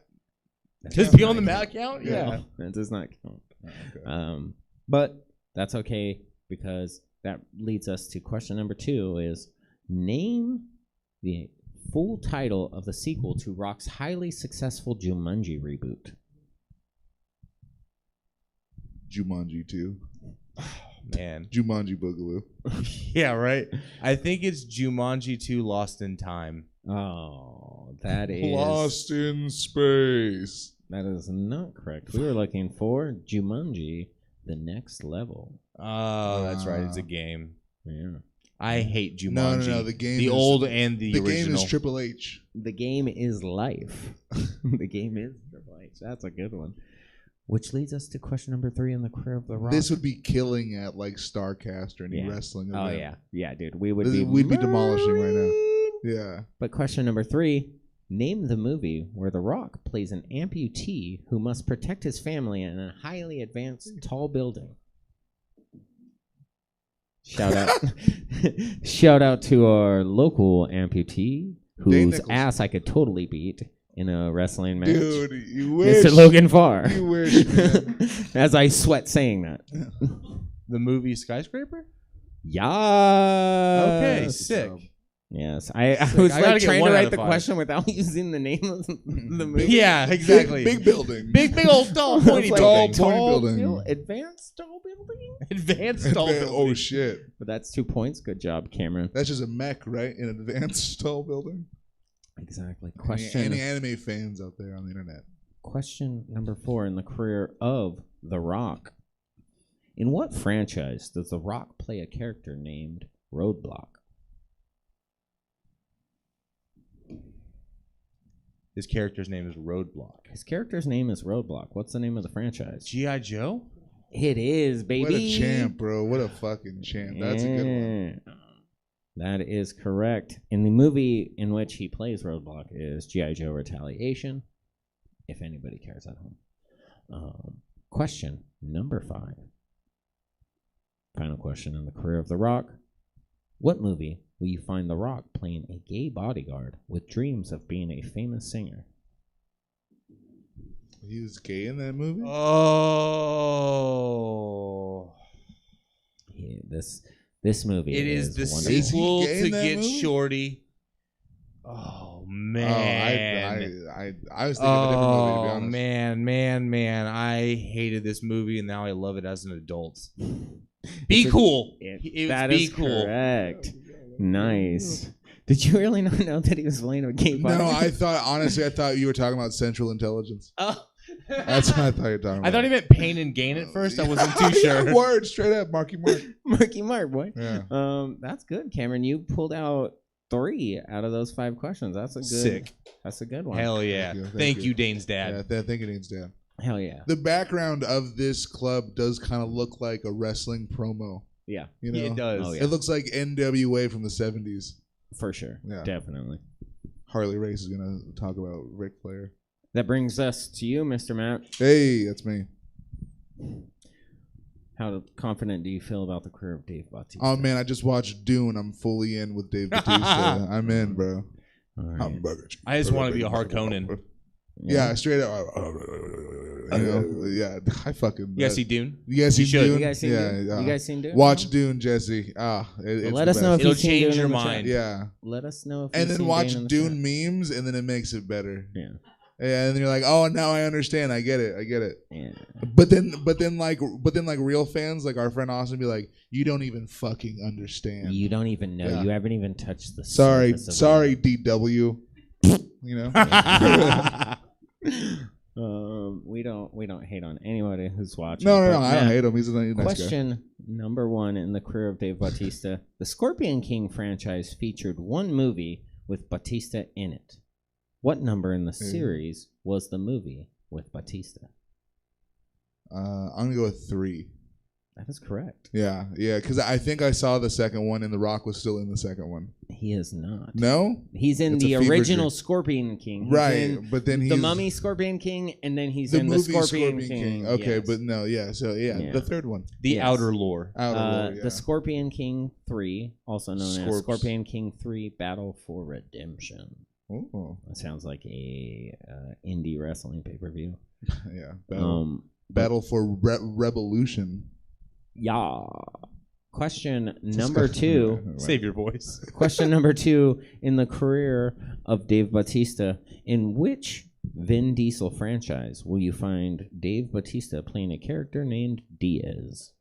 Does Beyond the Mat count? Yeah, that does not count. Okay. But that's okay because that leads us to question number 2 is name the full title of the sequel to Rock's highly successful Jumanji reboot? Jumanji 2. Man. Jumanji Boogaloo. Yeah, right. I think it's Jumanji 2 Lost in Time. Oh, that is Lost in Space. that is not correct. We were looking for Jumanji: The Next Level. Oh, that's right. It's a game. Yeah. I hate Jumanji. No. The game. The is, old and the The original. game is Triple H. The game is life. The game is Triple H. That's a good one. Which leads us to question number 3 in the career of the Rock. This would be killing at like StarCast or any Yeah. wrestling Oh event. yeah, dude. We'd We'd be demolishing right now. murdering. Yeah. But question number 3: name the movie where The Rock plays an amputee who must protect his family in a highly advanced tall building. Shout out, shout out to our local amputee whose Nicholson. ass I could totally beat in a wrestling match. Dude, you wish. Mr. Logan Farr. You wish, man. As I sweat saying that. The movie Skyscraper? Yeah. Okay, sick. Yes, I Sick. was I gotta like get trying to 1 out write of the 5. question without using the name of the movie. Yeah, exactly. Big building. big old tall pointy Tall building. point building. Advanced tall building. Advanced tall building. Oh shit. But that's 2 points. Good job, Cameron. That's just a mech, right? An advanced tall building. Exactly. Any anime fans out there on the internet? Question number 4 in the career of The Rock. In what franchise does The Rock play a character named Roadblock? His character's name is Roadblock. His character's name is Roadblock. What's the name of the franchise? G.I. Joe? It is, baby. What a champ, bro. What a fucking champ. That's a good one. Yeah. That is correct. In the movie in which he plays Roadblock is G.I. Joe Retaliation, if anybody cares at home. Question number 5. Final question in the career of The Rock. What movie will you find The Rock playing a gay bodyguard with dreams of being a famous singer? He was gay in that movie? Oh. Yeah, this movie It is the wonderful. Is he sequel gay in to that Get movie? Shorty. Oh, man. I was thinking of a different movie, to be Oh, honest. man. I hated this movie, and now I love it as an adult. Be cool. It was That Be is Cool. correct. Nice. Did you really not know that he was playing a gay bodyguard? No, honestly, I thought you were talking about Central Intelligence. Oh. That's what I thought you were talking about. I thought he meant Pain and Gain at first. I wasn't too sure. Word, straight up, Marky Mark. Marky Mark, boy. Yeah. That's good, Cameron. You pulled out 3 out of those 5 questions. That's a good. Sick. That's a good one. Hell yeah. Thank you. Thank you, Dane's dad. Yeah, thank you, Dane's dad. Hell yeah. The background of this club does kind of look like a wrestling promo. Yeah, You know? It does. Oh, yeah. It looks like NWA from the 70s. for sure. Yeah. Definitely. Harley Race is going to talk about Ric Flair. That brings us to you, Mr. Matt. Hey, that's me. How confident do you feel about the career of Dave Bautista? Oh, man, I just watched Dune. I'm fully in with Dave Bautista. I'm in, bro. All right. Hamburger. I just want to be a Harkonnen. Yeah, straight up. Yeah, I fucking. You guys see Dune? You guys see You should. Dune? You guys seen yeah, Dune? yeah. You guys seen Dune? Watch Dune, Jesse. It's Let the us know best. if you've It'll seen change Dune your in the chat. mind. Yeah, Let us know if and you've then seen watch in the Dune chat. memes, and then it makes it better. Yeah. Yeah, and then you're like, oh, now I understand. I get it. Yeah. But then, like real fans, like our friend Austin, be like, you don't even fucking understand. You don't even know. Yeah. You haven't even touched the Sorry, surface of sorry, it. DW. You know. We don't hate on anybody who's watching. No, but I don't Matt, hate him. He's a nice guy. Question number 1 in the career of Dave Bautista. The Scorpion King franchise featured one movie with Bautista in it. What number in the series was the movie with Bautista? I'm gonna go with 3. That is correct. Yeah, because I think I saw the second one, and The Rock was still in the second one. He is not. No, He's in It's the a fever original dream. Scorpion King. He's right, in but then he's the Mummy Scorpion King, and then he's the in the movie Scorpion King. Okay, yes. but no, yeah. So Yeah. the third one. The Yes. Outer Lore. Out of Lore, yeah. The Scorpion King 3, also known as Scorps. Scorpion King 3 Battle for Redemption. Oh, That sounds like a indie wrestling pay-per-view. yeah. But Battle for Revolution. yeah. question number 2. Save your voice. Question number 2 in the career of Dave Bautista. In which Vin Diesel franchise will you find Dave Bautista playing a character named Diaz?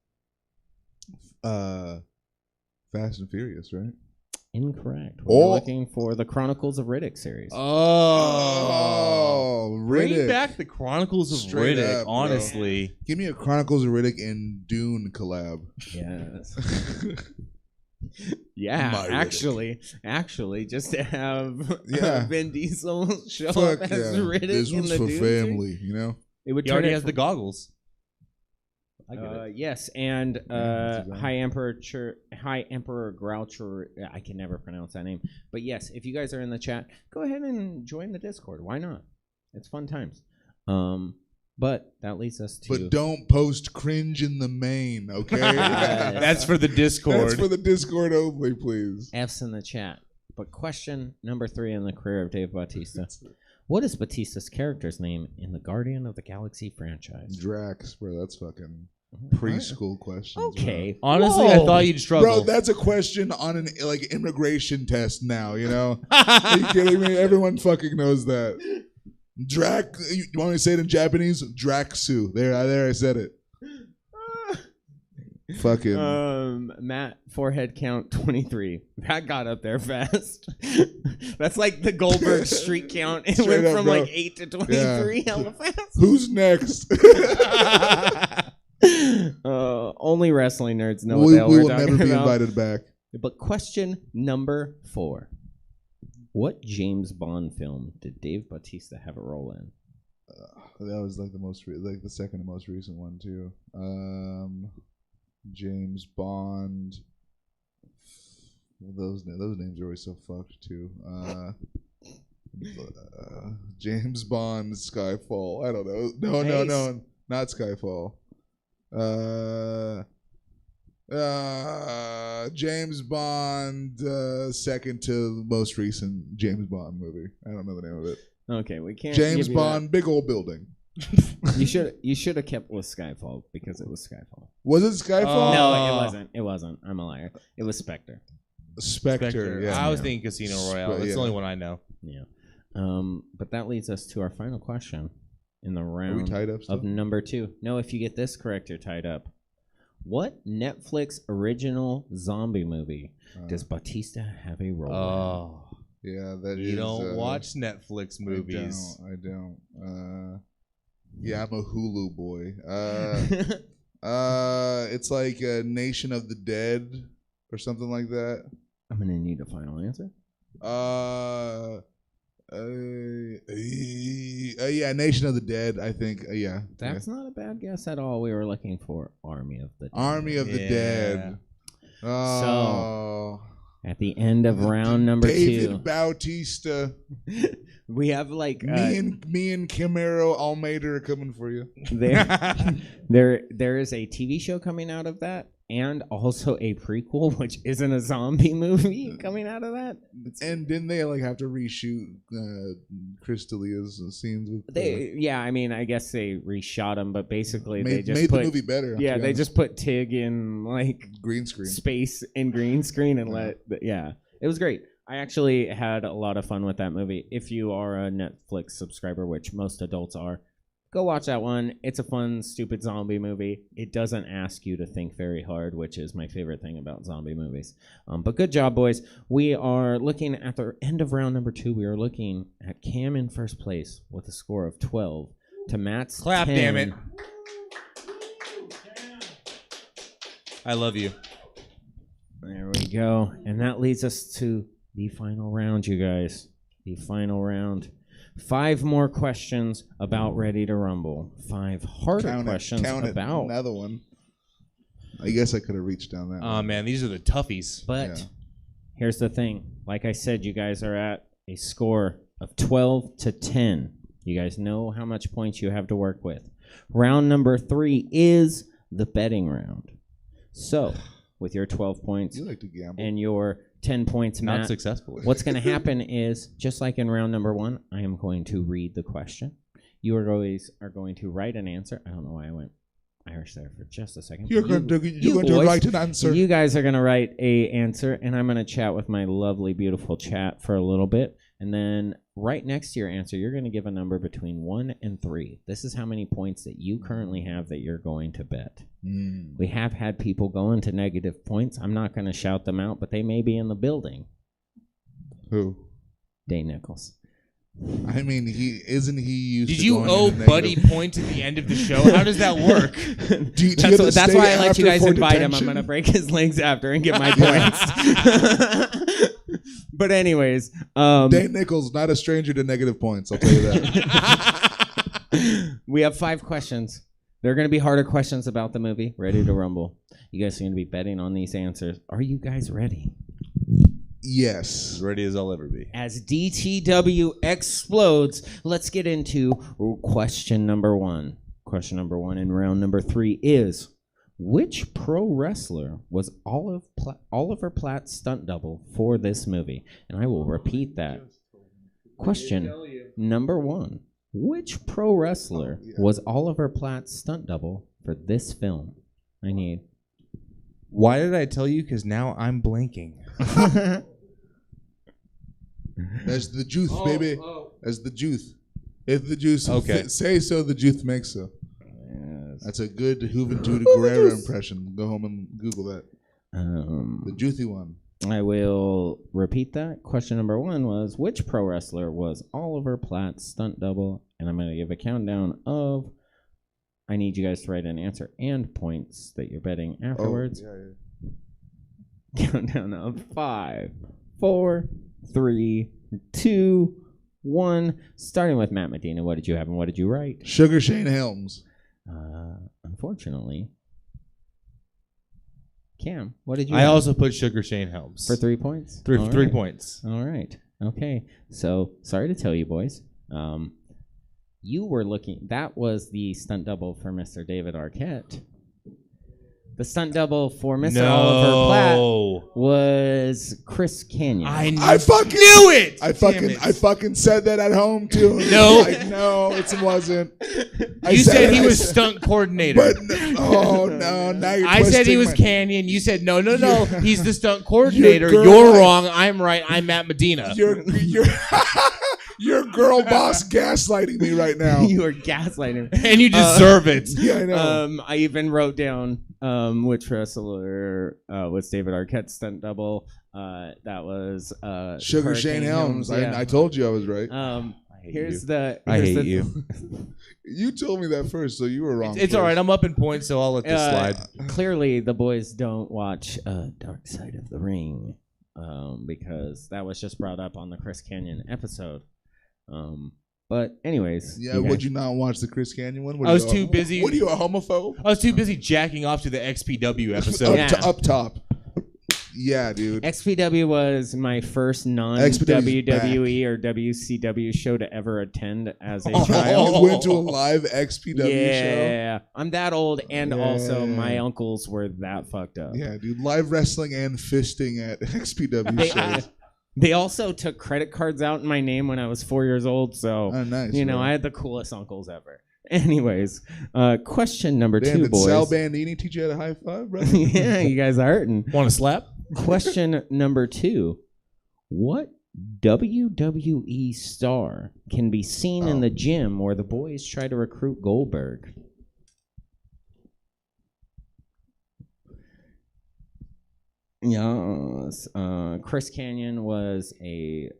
Fast and Furious, right? Incorrect. We're looking for the Chronicles of Riddick series. Oh, Bring Riddick. back the Chronicles of Straight Riddick, up, bro. honestly. Give me a Chronicles of Riddick and Dune collab. Yes. Yeah, My actually, just to have Yeah. Vin Diesel show Fuck up yeah. as Riddick This in one's the for Dune series, family, you know? it would He turn already it has the goggles. yes, and that's exactly. High Emperor Groucho. I can never pronounce that name, but yes, if you guys are in the chat, go ahead and join the Discord. Why not? It's fun times. But that leads us to. But don't post cringe in the main, okay? That's for the Discord. That's for the Discord only, please. F's in the chat. But question number 3 in the career of Dave Bautista. What is Bautista's character's name in the Guardian of the Galaxy franchise? Drax, bro, that's fucking preschool questions. Okay. Honestly, Whoa. I thought you'd struggle. Bro, that's a question on an immigration test now, you know? Are you kidding me? Everyone fucking knows that. You want me to say it in Japanese? Draxu. There, I said it. Fucking. Matt, forehead count 23. That got up there fast. That's like the Goldberg street count. It Straight went up, from bro. like 8 to 23 hella fast. Who's next? Only wrestling nerds know what we the hell we're will talking never be about. invited back. But question number 4. What James Bond film did Dave Bautista have a role in? That was like the second most recent one too. James Bond. Those names are always so fucked too. James Bond, Skyfall. I don't know. No, not Skyfall. James Bond, second to the most recent James Bond movie. I don't know the name of it. Okay, we can't. James give you Bond, big old building. that. You should have kept with Skyfall because it was Skyfall. Was it Skyfall? No, it wasn't. It wasn't. I'm a liar. It was Spectre. Spectre. Yeah. I was thinking Casino Royale. That's the only one I know. Yeah. But that leads us to our final question in the Are we round tied up still? of number 2. No, if you get this correct, you're tied up. What Netflix original zombie movie does Bautista have a role Oh, Yeah, that you is, don't watch Netflix movies. I don't. Yeah, I'm a Hulu boy. in? It's like Nation of the Dead or something like that. I'm gonna need a final answer. Yeah, Nation of the Dead. I think. Yeah, That's not a bad guess at all. We were looking for Army of the Dead. Army of the Yeah. Dead. Oh, At the end of round number David 2, Bautista. we have like Me and Camaro Almeida are coming for you. there is a TV show coming out of that, and also a prequel, which isn't a zombie movie coming out of that. And didn't they like have to reshoot Chris D'Elia's scenes with? I mean, I guess they reshot them, but basically they made just the put movie better. to yeah, be they honest. just put Tig in like green screen. space in green screen and it was great. I actually had a lot of fun with that movie. If you are a Netflix subscriber, which most adults are, go watch that one. It's a fun, stupid zombie movie. It doesn't ask you to think very hard, which is my favorite thing about zombie movies. But good job, boys. We are looking at the end of round number 2. We are looking at Cam in first place with a score of 12 to Matt's Clap, 10. damn it. I love you. There we go. And that leads us to the final round, you guys. The final round. 5 more questions about Ready to Rumble. 5 harder questions about. Another one. I guess I could have reached down that. Oh, man, these are the toughies. But Yeah. here's the thing. Like I said, you guys are at a score of 12 to 10. You guys know how much points you have to work with. Round number 3 is the betting round. So, with your 12 points You like to gamble. and your 10 points, Not Matt, successfully. what's going to happen is, just like in round number 1, I am going to read the question. You are always going to write an answer. I don't know why Irish there for just a second. You're going to boys, write an answer. You guys are going to write a answer, and I'm going to chat with my lovely, beautiful chat for a little bit. And then right next to your answer, you're going to give a number between 1 and 3. This is how many points that you currently have that you're going to bet. We have had people go into negative points. I'm not going to shout them out, but they may be in the building. Who? Dane Nichols. I mean, he used Did to you going owe into Buddy negative- points at the end of the show? How does that work? Do you have to That's stay why I let you after guys for invite him. I'm detention? going to break his legs after and get my points. But anyways, Dane Nichols, not a stranger to negative points. I'll tell you that. we have 5 questions. They're going to be harder questions about the movie. Ready to rumble. You guys are going to be betting on these answers. Are you guys ready? Yes. As ready as I'll ever be. As DTW explodes, let's get into question number 1. Question number 1 in round number 3 is, which pro wrestler was Oliver Platt's stunt double for this movie? And I will repeat that. Question number 1. Which pro wrestler was Oliver Platt's stunt double for this film? I need... Why did I tell you? Because now I'm blanking. That's the juice, baby. That's the juice. If the juice Okay. say so, the juice makes so. Yes. That's a good Juventud Guerrero impression. Go home and Google that. The juicy one. I will repeat that. Question number 1 was, which pro wrestler was Oliver Platt's stunt double? And I'm going to give a countdown of, I need you guys to write an answer and points that you're betting afterwards. Countdown of 5, 4, 3, 2, 1. Starting with Matt Medina. What did you have and what did you write? Sugar Shane Helms. Unfortunately, Cam, what did you I have? also put Sugar Shane Helms. For 3 points? Three All 3 right. points. All right. Okay. So, sorry to tell you, boys. You were looking... That was the stunt double for Mr. David Arquette. The stunt double for Mr. Oliver Platt was Chris Canyon. I fucking knew it. I fucking said that at home too. No. Like, no, it wasn't. You said he was stunt coordinator. But oh no, now you're I said he twisting was my- Canyon. You said no. He's the stunt coordinator. Your You're girl- wrong. I'm right. I'm Matt Medina. Your your girl boss gaslighting me right now. You were gaslighting. And you deserve it. Yeah, I know. I even wrote down which wrestler was David Arquette's stunt double. That was Sugar Hurricane Shane Helms. Yeah. I told you I was right. Here's you. the. I here's hate the- you. You told me that first, so you were wrong. It's all right. I'm up in points, so I'll let this slide. Clearly, the boys don't watch Dark Side of the Ring because that was just brought up on the Chris Canyon episode. But anyways, Yeah, would you not watch the Chris Canyon one? I was too busy. What are you, a homophobe? I was too busy jacking off to the XPW episode. Yeah. Up top. Yeah, dude. XPW was my first non-WWE or WCW show to ever attend as a I child. went to a live XPW show. Yeah, I'm that old, and also Yeah. my uncles were that fucked up. Yeah, dude. Live wrestling and fisting at XPW shows. They also took credit cards out in my name when I was 4 years old, so Oh, nice. you know bro. I had the coolest uncles ever. Anyways, question number Damn, 2, did boys. Sal Bandini teach you how to high five, brother? Yeah, you guys are hurting. Want to slap? Question number 2. What WWE star can be seen in the gym where the boys try to recruit Goldberg? Yes. Chris Canyon was a...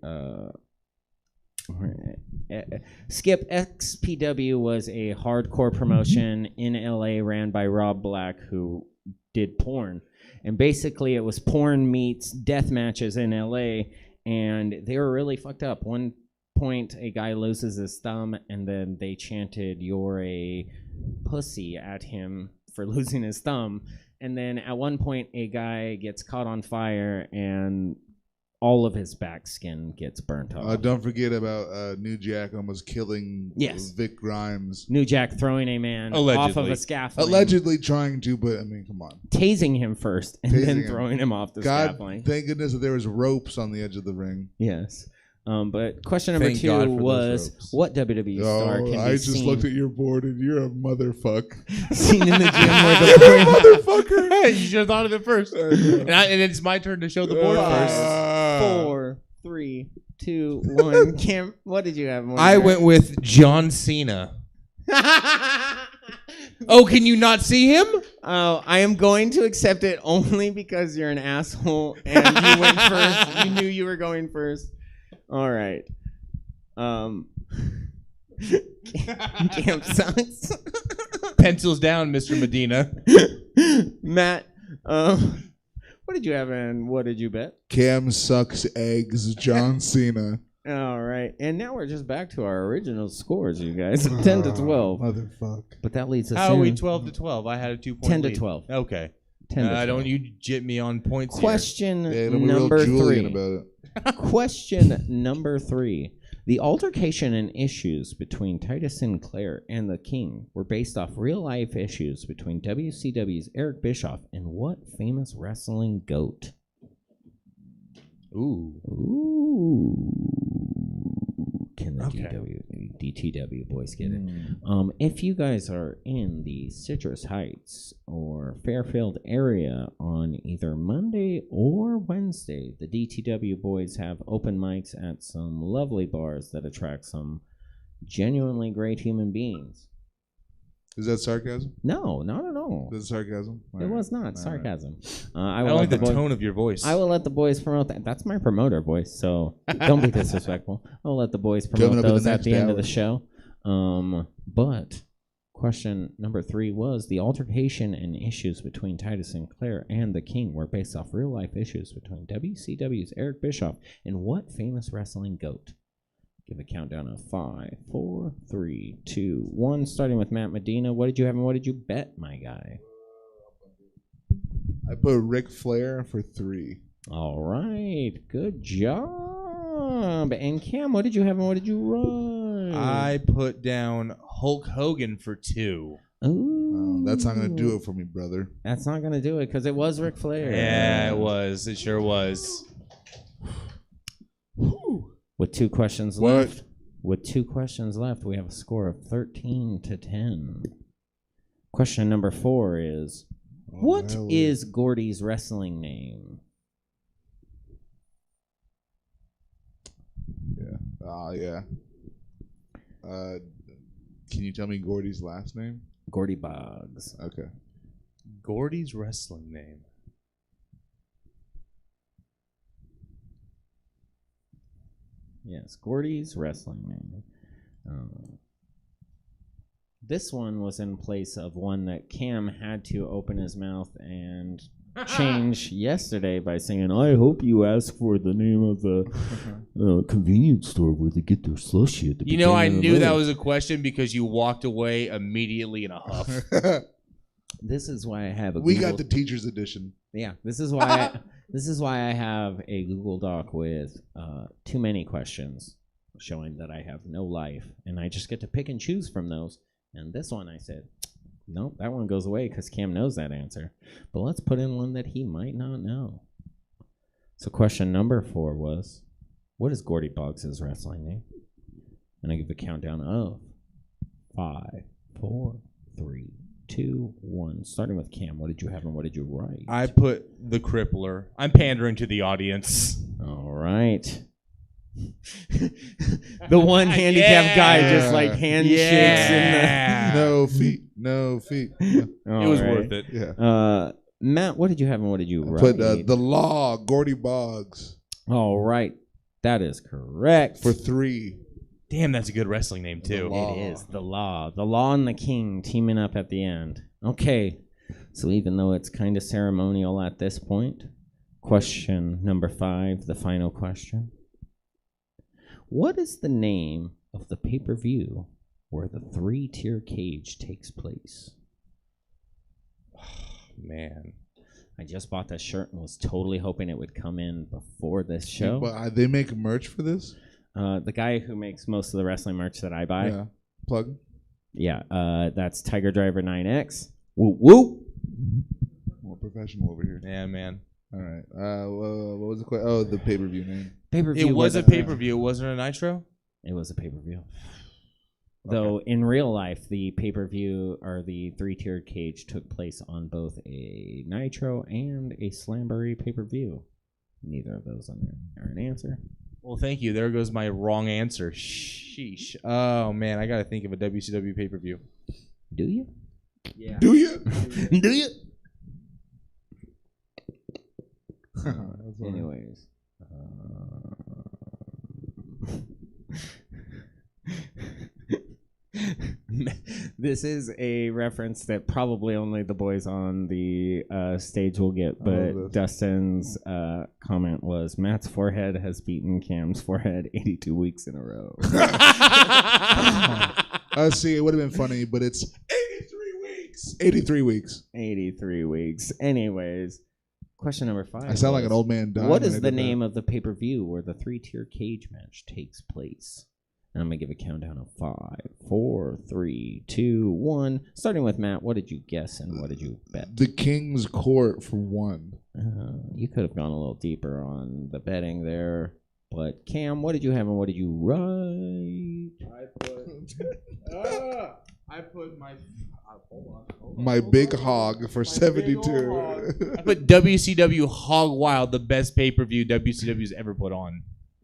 Skip XPW was a hardcore promotion in LA ran by Rob Black, who did porn. And basically it was porn meets death matches in LA, and they were really fucked up. One point a guy loses his thumb, and then they chanted "You're a pussy" at him for losing his thumb. And then at one point a guy gets caught on fire and all of his back skin gets burnt off. Don't forget about New Jack almost killing Yes. Vic Grimes. New Jack throwing a man off of Allegedly. a scaffolding. Allegedly trying to, but I mean, come on. Tasing him first and Tasing then him. throwing him off the God, scaffolding. thank goodness that there was ropes on the edge of the ring. Yes. But question number Thank 2 God for those was, ropes. what WWE star can I be just seen, looked at your board and you're a motherfucker. seen in the gym where the Motherfucker. you should have thought of it first. And it's my turn to show the board first. 4, 3, 2, 1. Cam, what did you have? What did I you went with John Cena. Oh, can you not see him? Oh, I am going to accept it only because you're an asshole and you went first. You knew you were going first. All right. Cam sucks. Pencils down, Mr. Medina. Matt, what did you have and what did you bet? Cam sucks eggs, John Cena. All right. And now we're just back to our original scores, you guys. 10 to 12. Motherfuck. But that leads us How are we in 12 to 12? I had a 2-point 10 to lead. 12. Okay. 10 to 12. Don't you jit me on points here. Question Yeah, it'll be real number Julian 3. about it. Question number 3. The altercation and issues between Titus Sinclair and the King were based off real-life issues between WCW's Eric Bischoff and what famous wrestling goat? Ooh. Can the DTW boys get it? If you guys are in the Citrus Heights or Fairfield area on either Monday or Wednesday, the DTW boys have open mics at some lovely bars that attract some genuinely great human beings. Is that sarcasm? No, not at all. Is that sarcasm? It was not sarcasm. I don't like the tone of your voice. I will let the boys promote that. That's my promoter voice, so don't be disrespectful. I'll let the boys promote Coming up in those the at the next end of the hour. show. But question number 3 was the altercation and issues between Titus Sinclair and the King were based off real life issues between WCW's Eric Bischoff and what famous wrestling goat? Give a countdown of 5, 4, 3, 2, 1. Starting with Matt Medina. What did you have and what did you bet, my guy? I put Ric Flair for 3. All right, good job. And Cam, what did you have and what did you write? I put down Hulk Hogan for 2. Ooh, That's not going to do it for me, brother. That's not gonna do it because it was Ric Flair. Yeah, it was. It sure was. With 2 questions What? left. With 2 questions left, we have a score of 13 to 10. Question number 4 is, what hell is Gordy's wrestling name? Yeah. Can you tell me Gordy's last name? Gordy Boggs. Okay. Gordy's wrestling name. Yes, Gordy's wrestling name. This one was in place of one that Cam had to open his mouth and change yesterday by saying, I hope you ask for the name of the convenience store where they get their slushy at the You know, I beginning of the knew that night." was a question because you walked away immediately in a huff. This is why I have a We Google... got the teacher's edition. Yeah, this is why I have a Google Doc with too many questions showing that I have no life, and I just get to pick and choose from those. And this one I said, nope, that one goes away because Cam knows that answer. But let's put in one that he might not know. So question number 4 was, what is Gordy Boggs' wrestling name? And I give a countdown of 5, 4, 3, 2, 1. Starting with Cam, what did you have and what did you write? I put the Crippler. I'm pandering to the audience. All right. The one handicapped guy just like handshakes Yeah. No feet. No feet. Yeah. in the. It was worth it. Yeah. Matt, what did you have and what did you I write? put the Law, Gordy Boggs, All right. That is correct. for 3. Damn, that's a good wrestling name, too. Law. It is the Law. The Law and the King teaming up at the end. Okay. So even though it's kind of ceremonial at this point, question number 5, the final question. What is the name of the pay-per-view where the 3-tier cage takes place? Man. I just bought this shirt and was totally hoping it would come in before this show. But they make merch for this? The guy who makes most of the wrestling merch that I buy. Yeah. Plug. Yeah, that's Tiger Driver 9X. Woo woo. More professional over here. Yeah, man. All right. What was the question? Oh, the pay-per-view name. Pay-per-view It was a pay-per-view. Wasn't it a Nitro? It was a pay-per-view. Though in real life, the pay-per-view or the three-tiered cage took place on both a Nitro and a Slamboree pay-per-view. Neither of those are an answer. Well, thank you. There goes my wrong answer. Sheesh. Oh man, I gotta think of a WCW pay-per-view. Do you? Yeah. Do you? Do you? Anyways. This is a reference that probably only the boys on the stage will get, but Dustin's comment was Matt's forehead has beaten Cam's forehead 82 weeks in a row. See, it would have been funny, but it's 83 weeks. 83 weeks. 83 weeks. Anyways, question number 5. I sound like an old man dying. What is the name of the pay-per-view where the three-tier cage match takes place? And I'm going to give a countdown of 5, 4, 3, 2, 1. Starting with Matt, what did you guess and what did you bet? The King's Court for one. You could have gone a little deeper on the betting there. But Cam, what did you have and what did you write? I put my My big hog for 72. I put WCW Hog Wild, the best pay-per-view WCW's ever put on,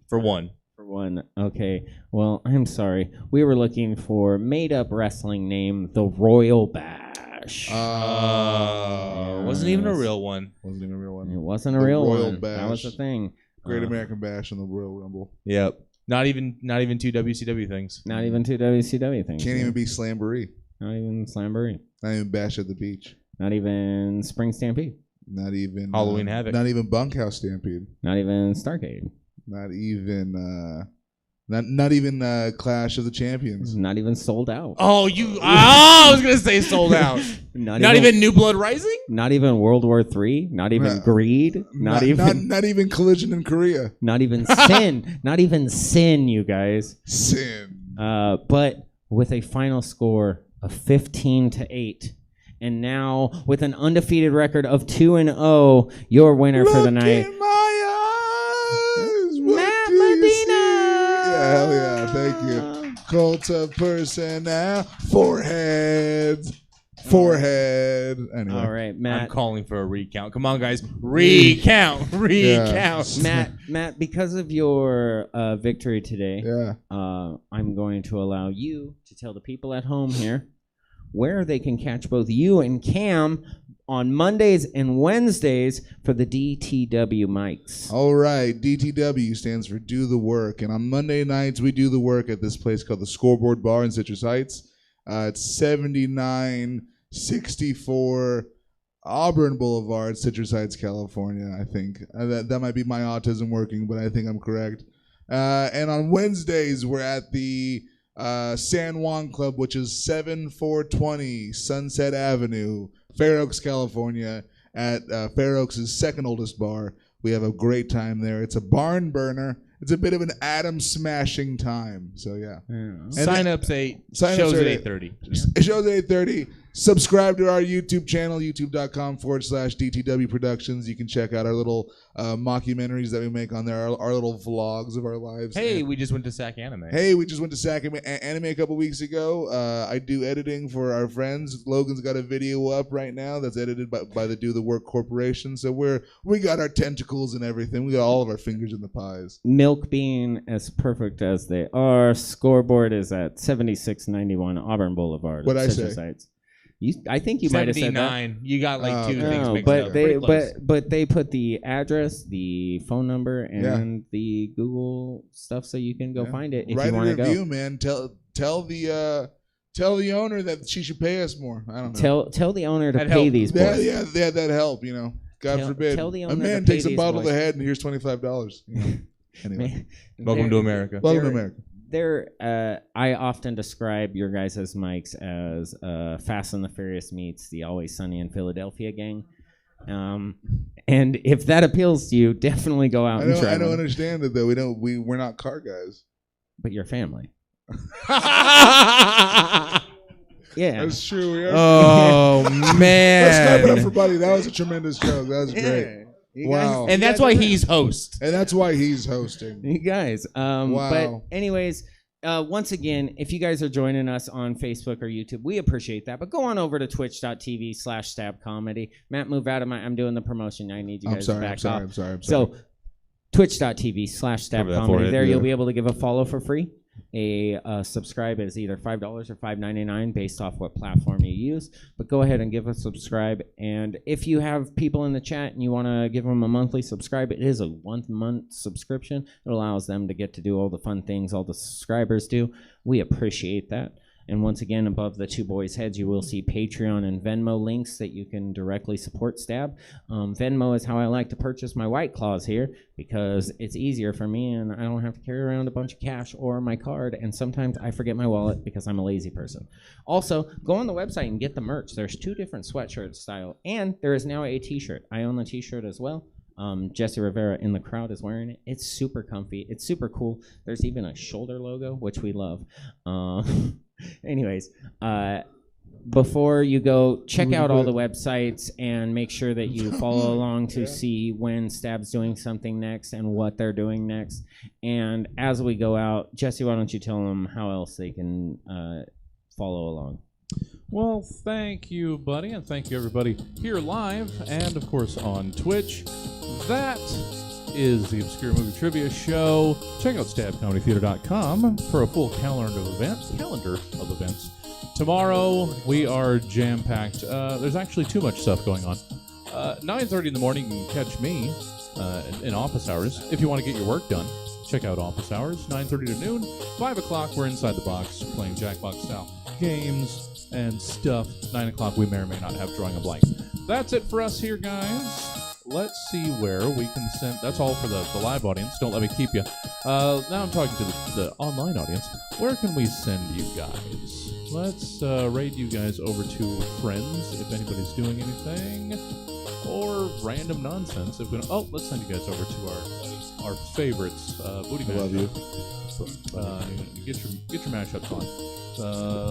for one. For one, okay. Well, I'm sorry. We were looking for made-up wrestling name, the Royal Bash. Wasn't even a real one. Wasn't even a real one. It wasn't a The real Royal one. That Bash. was the thing. Great American Bash and the Royal Rumble. Yep. Not even two WCW things. Not even two WCW things. Can't yeah. even be Slamboree. Not even Slamboree. Not even Bash at the Beach. Not even Spring Stampede. Not even Halloween Havoc. Not even Bunkhouse Stampede. Not even Starcade. Not even not even Clash of the Champions. Not even Sold Out. Oh, I was gonna say Sold Out. Not even New Blood Rising. Not even World War III. Not even Greed. Not even Collision in Korea. Not even Sin. Not even Sin, you guys. Sin. But with a final score of 15-8. And now with an undefeated record of 2-0, your winner for the night. In my eyes. What Matt do you Medina. see? Yeah, hell yeah. Thank you. Cult of personnel. Forehead. Anyway. All right, Matt. I'm calling for a recount. Come on, guys. Recount. Matt, because of your victory today, Yeah. I'm going to allow you to tell the people at home here where they can catch both you and Cam on Mondays and Wednesdays for the DTW mics. All right. DTW stands for Do the Work. And on Monday nights, we do the work at this place called the Scoreboard Bar in Citrus Heights. It's 7964 Auburn Boulevard, Citrus Heights, California, I think. That might be my autism working, but I think I'm correct. And on Wednesdays, we're at the San Juan Club, which is 7420 Sunset Avenue, Fair Oaks, California, at Fair Oaks' second oldest bar. We have a great time there. It's a barn burner. It's a bit of an atom smashing time. So yeah. Sign-ups at 8. Sign-ups Shows are at at 8:30. It shows at 8:30. Subscribe to our YouTube channel, youtube.com/DTW Productions. You can check out our little mockumentaries that we make on there, our little vlogs of our lives. Hey, And- we just went to SAC Anime. Hey, we just went to SAC Anime a couple weeks ago. I do editing for our friends. Logan's got a video up right now that's edited by the Do the Work Corporation. So we got our tentacles and everything. We got all of our fingers in the pies. Milk being as perfect as they are, Scoreboard is at 7691 Auburn Boulevard. What'd I Citrus say? Heights. I think you might have said that. 79. You got like two okay. things No, mixed but up. they Pretty close. but they put the address, the phone number, and the Google stuff, so you can go Yeah. find it if Write you a want to review, go. man. Tell the owner that she should pay us more. I don't know. Tell the owner to That pay help. these boys. Yeah, that'd help. God forbid. tell the A owner man to pay takes a these bottle boys. to the head and here's $25. Anyway, Welcome to America. welcome to America. I often describe your guys' mics as Fast and the Furious meets the Always Sunny in Philadelphia gang. And if that appeals to you, definitely go out and try I don't one. understand it though. We're not car guys. But your family. Yeah. That's true. We are. Oh Let's clap it up man. for Buddy. That was a tremendous joke. That was great. You Wow. And that's why he's host. And that's why he's hosting. You guys. Wow. But anyways, once again, if you guys are joining us on Facebook or YouTube, we appreciate that. But go on over to twitch.tv/stabcomedy. Matt, move out of my. I'm doing the promotion. I need you guys to back off. I'm sorry. So twitch.tv/stabcomedy. forehead, There you'll yeah. be able to give a follow for free. A subscribe is either $5 or $5.99 based off what platform you use. But go ahead and give a subscribe. And if you have people in the chat and you want to give them a monthly subscribe, it is a 1 month subscription. It allows them to get to do all the fun things all the subscribers do. We appreciate that. And once again, above the two boys' heads, you will see Patreon and Venmo links that you can directly support Stab. Venmo is how I like to purchase my White Claws here because it's easier for me and I don't have to carry around a bunch of cash or my card. And sometimes I forget my wallet because I'm a lazy person. Also, go on the website and get the merch. There's 2 different sweatshirt style, and there is now a t-shirt. I own the t-shirt as well. Jesse Rivera in the crowd is wearing it. It's super comfy. It's super cool. There's even a shoulder logo, which we love. Anyways, before you go, check out all the websites and make sure that you follow along to see when Stab's doing something next and what they're doing next. And as we go out, Jesse, why don't you tell them how else they can follow along? Well, thank you, buddy, and thank you, everybody, here live and, of course, on Twitch. That is the Obscure Movie Trivia Show. Check out stabcomedytheater.com for a full calendar of events. Tomorrow, we are jam-packed. There's actually too much stuff going on. 9:30 in the morning, you can catch me in office hours. If you want to get your work done, check out office hours, 9:30 to noon. 5 o'clock, we're inside the box playing Jackbox-style games and stuff. 9 o'clock, we may or may not have Drawing a Blank. That's it for us here, guys. Let's see where we can send. That's all for the live audience. Don't let me keep you. Now I'm talking to the online audience. Where can we send you guys? Let's raid you guys over to friends if anybody's doing anything, or random nonsense. If we don't, let's send you guys over to our favorites. Booty I love you. Get your mashups on.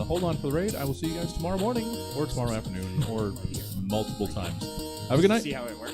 Hold on for the raid. I will see you guys tomorrow morning, or tomorrow afternoon, or multiple times. Have a good night. See how it works?